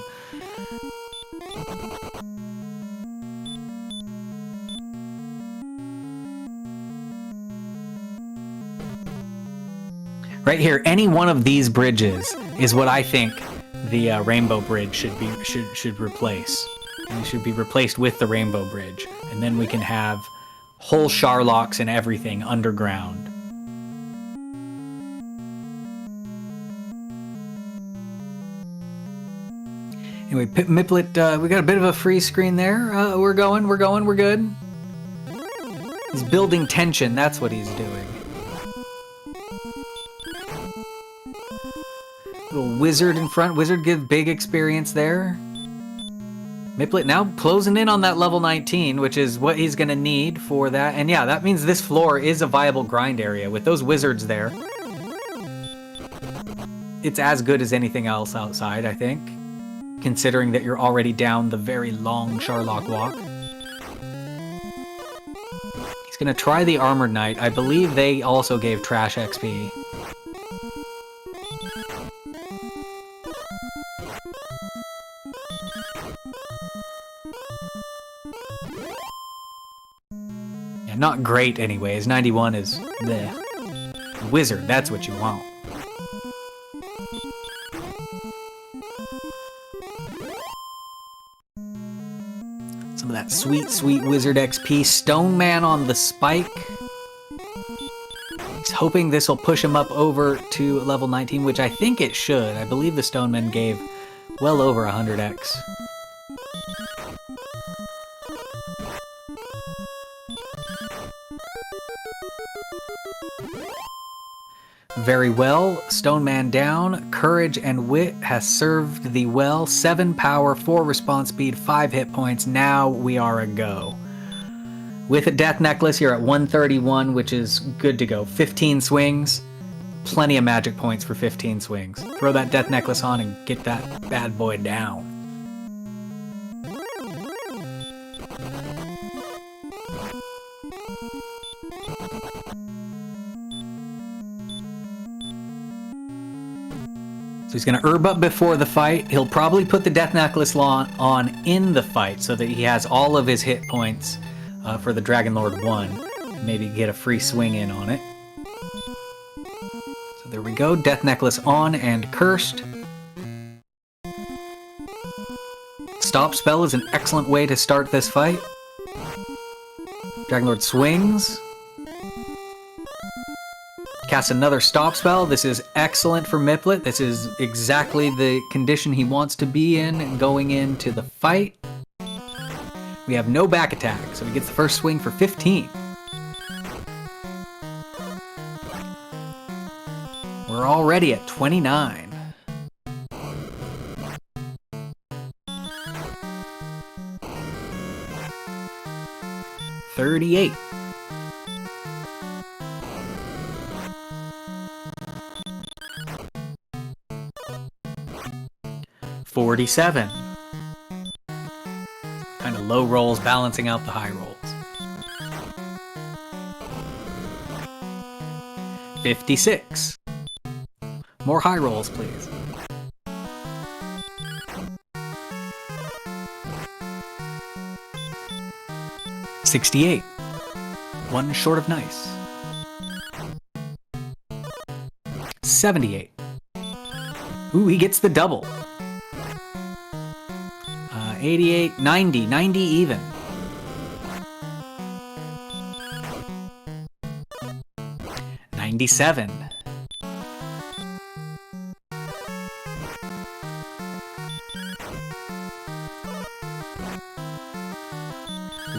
Right here, any one of these bridges is what I think the Rainbow Bridge should replace. And it should be replaced with the Rainbow Bridge. And then we can have whole Sharlocks and everything underground. Anyway, Miplet, we got a bit of a freeze screen there. We're good. He's building tension, that's what he's doing. Little Wizard in front. Wizard give big experience there. Miplet now closing in on that level 19, which is what he's going to need for that. And yeah, that means this floor is a viable grind area. With those wizards there, it's as good as anything else outside, I think, considering that you're already down the very long Sharlock walk. He's going to try the Armored Knight. I believe they also gave trash XP. Not great anyways. 91 is bleh. Wizard, that's what you want. Some of that sweet, sweet wizard XP. Stone Man on the spike. He's hoping this will push him up over to level 19, which I think it should. I believe the Stone Man gave well over 100x. Very well. Stone Man down. Courage and Wit has served thee well. 7 power, 4 response speed, 5 hit points. Now we are a go. With a Death Necklace, you're at 131, which is good to go. 15 swings. Plenty of magic points for 15 swings. Throw that Death Necklace on and get that bad boy down. So he's going to herb up before the fight. He'll probably put the Death Necklace on in the fight so that he has all of his hit points for the Dragon Lord 1. And maybe get a free swing in on it. So there we go. Death Necklace on and cursed. Stop Spell is an excellent way to start this fight. Dragon Lord swings. Cast another Stop Spell. This is excellent for Miplet. This is exactly the condition he wants to be in going into the fight. We have no back attack, so he gets the first swing for 15. We're already at 29. $38. 47. Kind of low rolls balancing out the high rolls. 56. More high rolls, please. 68. One short of nice. 78. Ooh, he gets the double. 88, 90, 90 even. 97.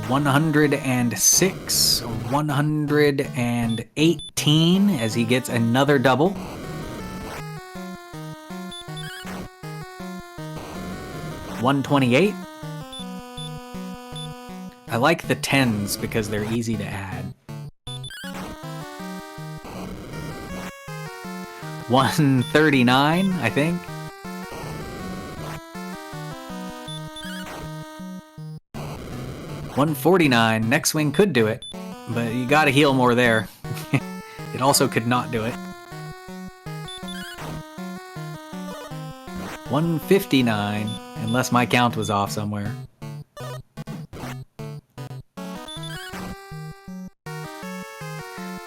106, 118 as he gets another double. 128. I like the 10s because they're easy to add. 139, I think. $149. Next swing could do it, but you gotta heal more there. It also could not do it. 159, unless my count was off somewhere.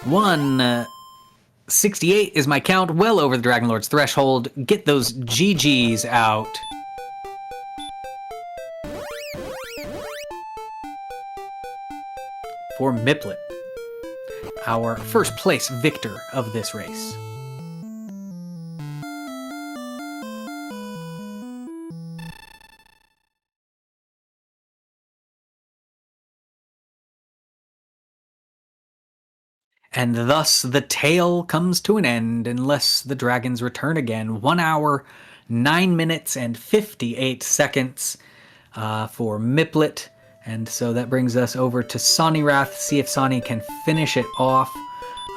$168 is my count, well over the Dragon Lord's threshold. Get those GGs out. For Miplet, our first place victor of this race. And thus the tale comes to an end unless the dragons return again. 1 hour, 9 minutes, and 58 seconds for Miplet. And so that brings us over to Sawneyrath, see if Sawney can finish it off.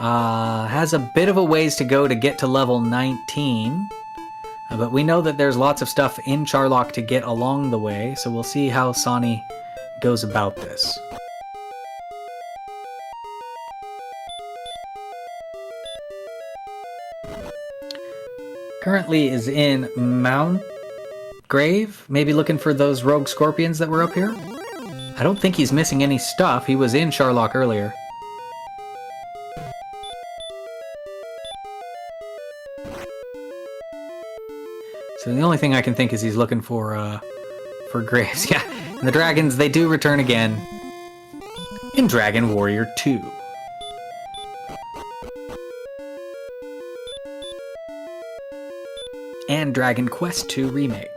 Has a bit of a ways to go to get to level 19. But we know that there's lots of stuff in Charlock to get along the way, so we'll see how Sawney goes about this. Currently is in Mount Grave, maybe looking for those rogue scorpions that were up here. I don't think he's missing any stuff. He was in Charlock earlier. So the only thing I can think is he's looking for graves. Yeah, and the dragons, they do return again in Dragon Warrior 2. And Dragon Quest II Remake.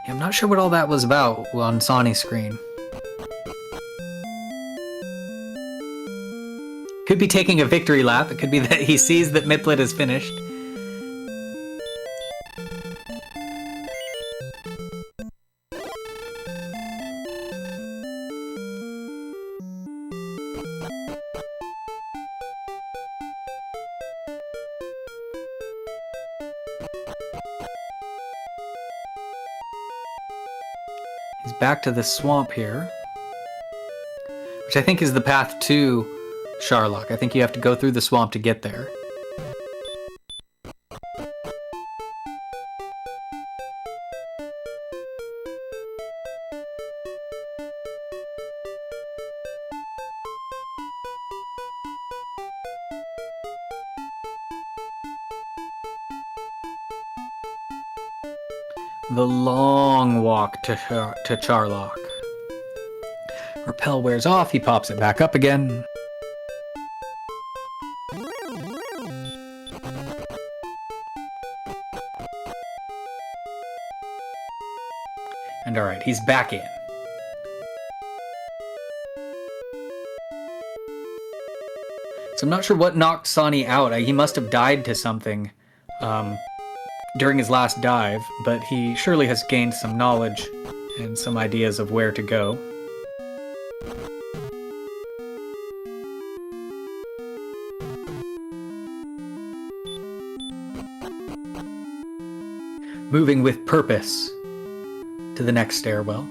I'm not sure what all that was about on Sawney's screen. Could be taking a victory lap. It could be that he sees that Miplet is finished. He's back to the swamp here, which I think is the path to Charlock. I think you have to go through the swamp to get there. The long walk to Charlock. Repel wears off, he pops it back up again. And alright, he's back in. So I'm not sure what knocked Sawney out. He must have died to something during his last dive, but he surely has gained some knowledge and some ideas of where to go. Moving with purpose to the next stairwell.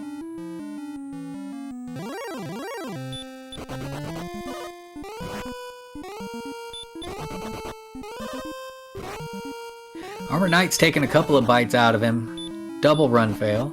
Armor Knight's taken a couple of bites out of him. Double run fail.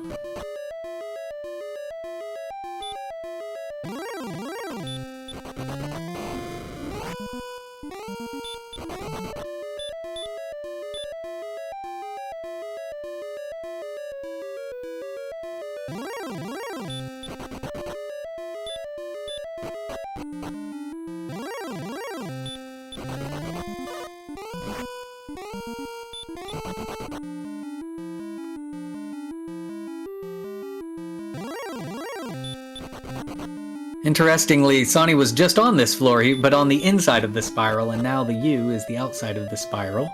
Interestingly, Sawney was just on this floor, but on the inside of the spiral, and now the U is the outside of the spiral.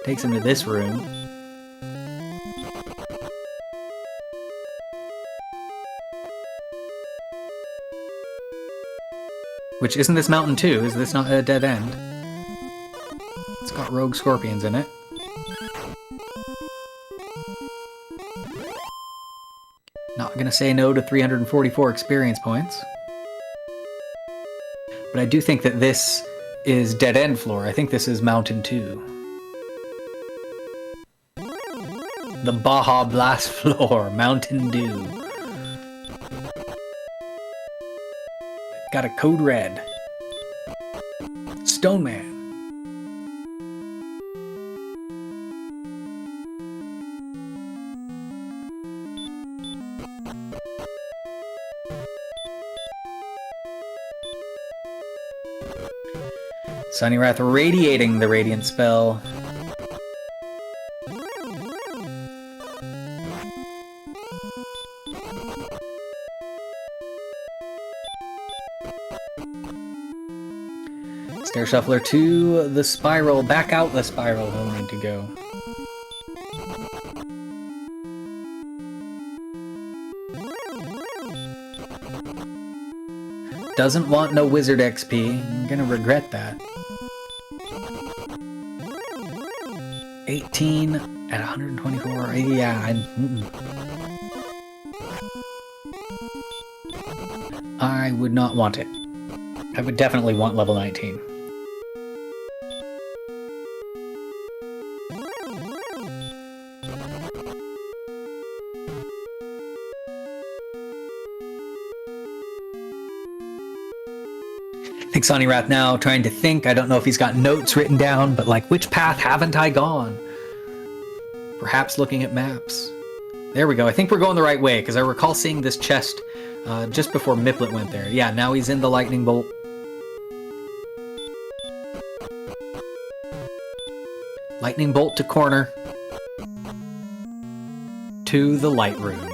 Takes him to this room. Which, isn't this mountain too? Is this not a dead end? It's got rogue scorpions in it. Not gonna say no to 344 experience points. But I do think that this is dead end floor. I think this is Mountain 2. The Baja Blast floor, Mountain Dew. Got a code red. Stone Man. Sawneyrath radiating the radiant spell. Chair Shuffler to the spiral. Back out the spiral he'll need to go. Doesn't want no wizard XP. I'm gonna regret that. 18 at 124. Yeah, I would not want it. I would definitely want level 19. I think Sawneyrath now trying to think. I don't know if he's got notes written down, but like, which path haven't I gone? Perhaps looking at maps. There we go. I think we're going the right way, because I recall seeing this chest just before Miplet went there. Yeah, now he's in the lightning bolt. Lightning bolt to corner. To the light room.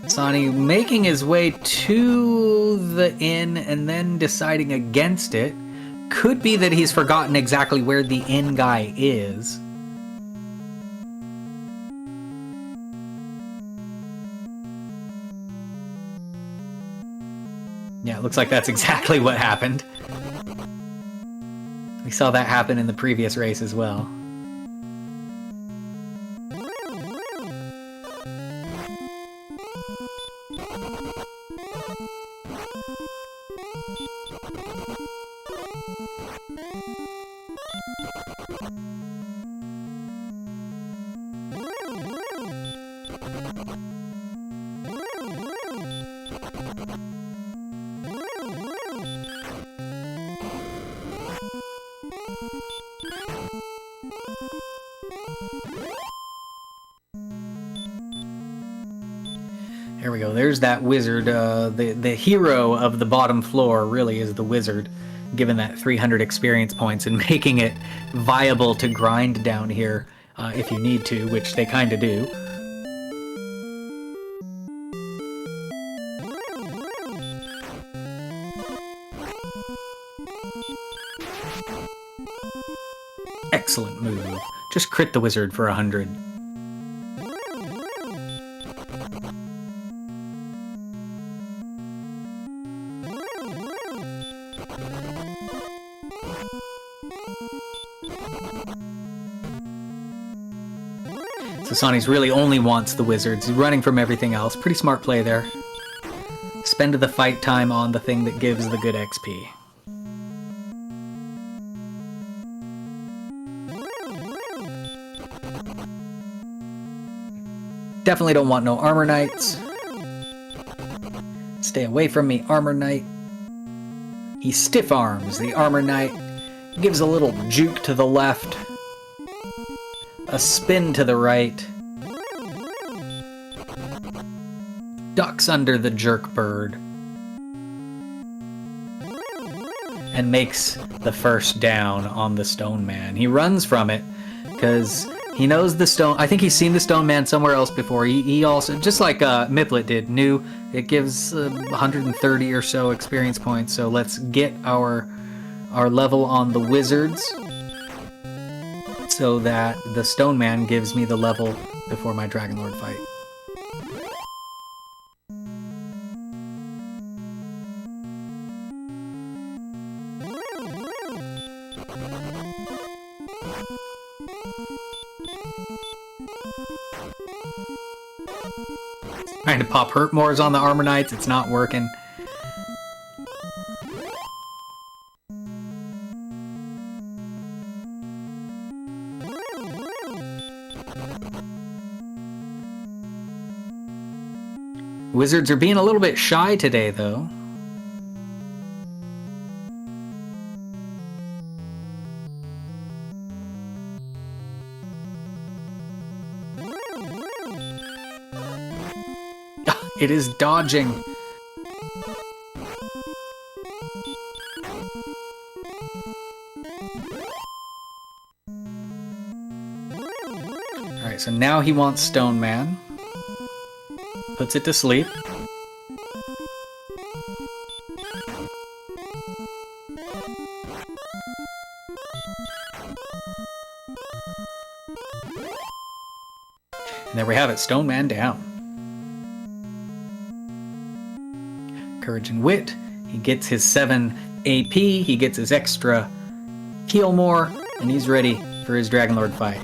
Sonny making his way to the inn and then deciding against it. Could be that he's forgotten exactly where the inn guy is. Yeah, it looks like that's exactly what happened. We saw that happen in the previous race as well. There we go. There's that wizard. The hero of the bottom floor really is the wizard, given that 300 experience points and making it viable to grind down here if you need to, which they kind of do. Excellent move. Just crit the wizard for 100. So Sonny's really only wants the wizards. He's running from everything else. Pretty smart play there. Spend the fight time on the thing that gives the good XP. Definitely don't want no armor knights. Stay away from me, armor knight. He stiff arms the armor knight. Gives a little juke to the left. A spin to the right. Ducks under the jerk bird. And makes the first down on the stone man. He runs from it because he knows the stone. I think he's seen the stone man somewhere else before. He also, just like Miplet did, knew it gives 130 or so experience points. So let's get our level on the wizards, so that the stone man gives me the level before my Dragon Lord fight. Trying to pop hurt mores on the armor knights, it's not working. Wizards are being a little bit shy today, though. It is dodging. Alright, so now he wants Stone Man. Puts it to sleep. And there we have it, Stone Man down. Courage and Wit. He gets his 7 AP, he gets his extra heal more, and he's ready for his Dragonlord fight.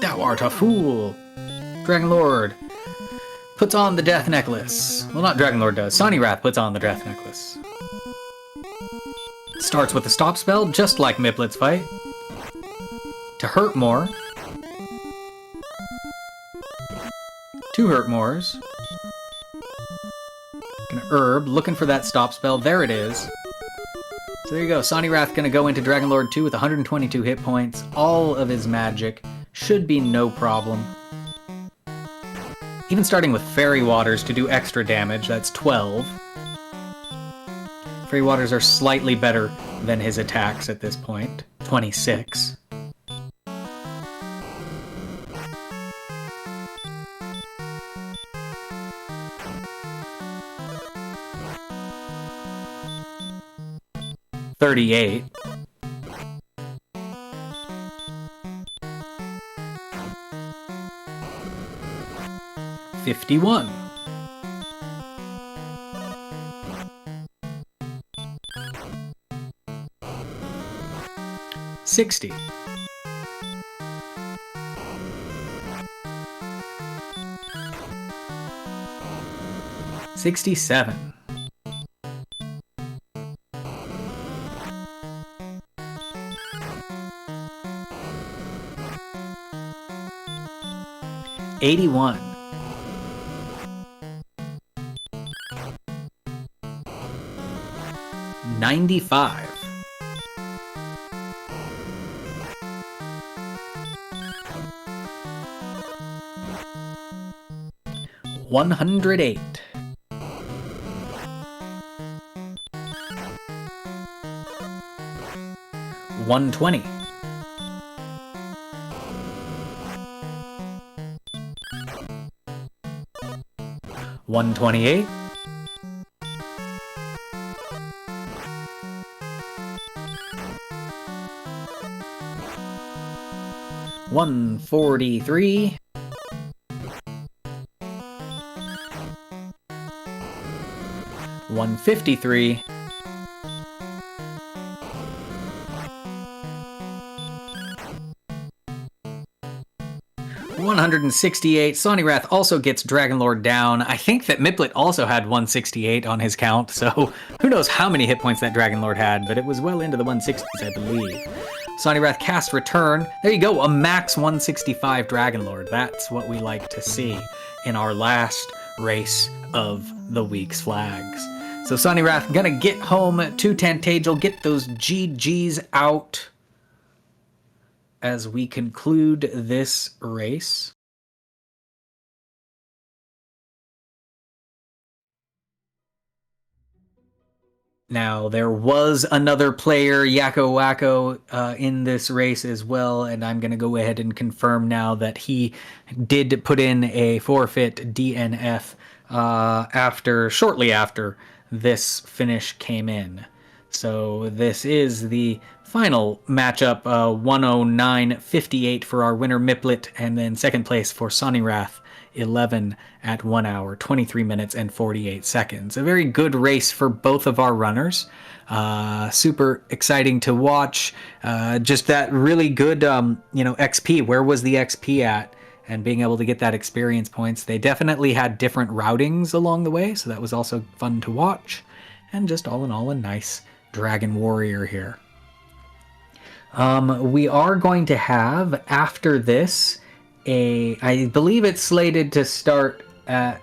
Thou art a fool! Dragonlord puts on the Death Necklace. Well, not Dragonlord does. Sawneyrath puts on the Death Necklace. Starts with a stop spell, just like Miplet's fight. To hurt more. 2 hurt mores. Gonna herb, looking for that stop spell. There it is. So there you go. Sawneyrath gonna go into Dragonlord 2 with 122 hit points. All of his magic. Should be no problem. Even starting with Fairy Waters to do extra damage, that's 12. Fairy Waters are slightly better than his attacks at this point. 26. $38. $51. $60. $67. $81. $95. $108. $120. $128. $143. $153. $168. Sawneyrath also gets Dragonlord down. I think that Miplet also had 168 on his count, so who knows how many hit points that Dragonlord had, but it was well into the 160s, I believe. Sawneyrath cast Return. There you go, a max 165 Dragonlord. That's what we like to see in our last race of the week's flags. So Sawneyrath gonna get home to Tantagel, get those GGs out as we conclude this race. Now, there was another player, Yakko Wacko, in this race as well, and I'm going to go ahead and confirm now that he did put in a forfeit DNF shortly after this finish came in. So this is the final matchup, 109.58 for our winner Miplet, and then second place for Sawneyrath11 at 1 hour, 23 minutes, and 48 seconds. A very good race for both of our runners. Super exciting to watch. Just that really good, XP. Where was the XP at? And being able to get that experience points. They definitely had different routings along the way, so that was also fun to watch. And just all in all, a nice Dragon Warrior here. We are going to have, after this, I believe it's slated to start at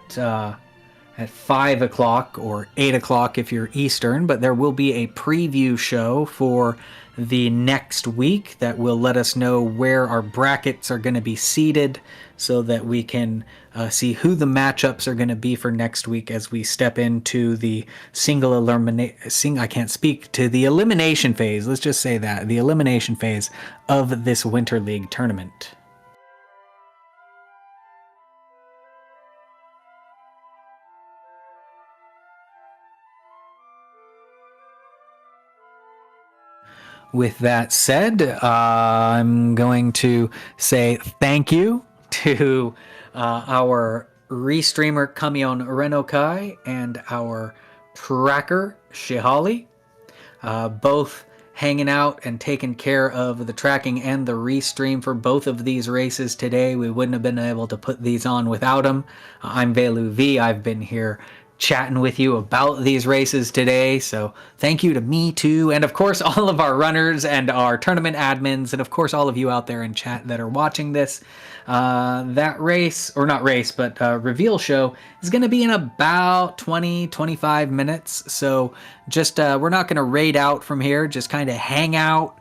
at 5 o'clock or 8 o'clock if you're Eastern, but there will be a preview show for the next week that will let us know where our brackets are going to be seated so that we can see who the matchups are going to be for next week as we step into the the elimination phase. Let's just say that, the elimination phase of this Winter League tournament. With that said, I'm going to say thank you to our restreamer Kamyon Renokai and our tracker Shihali, both hanging out and taking care of the tracking and the restream for both of these races today. We wouldn't have been able to put these on without them. I'm Velu V. I've been here chatting with you about these races today, so thank you to me too, and of course all of our runners and our tournament admins, and of course all of you out there in chat that are watching this. That race, or not race, but reveal show is going to be in about 20-25 minutes, so just we're not going to raid out from here, just kind of hang out.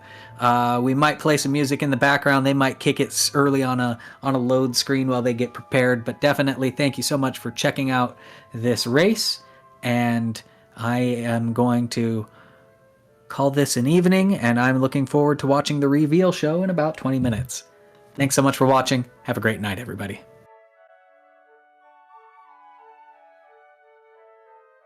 We might play some music in the background. They might kick it early on a load screen while they get prepared, but definitely thank you so much for checking out this race, and I am going to call this an evening, and I'm looking forward to watching the reveal show in about 20 minutes. Thanks so much for watching. Have a great night, everybody.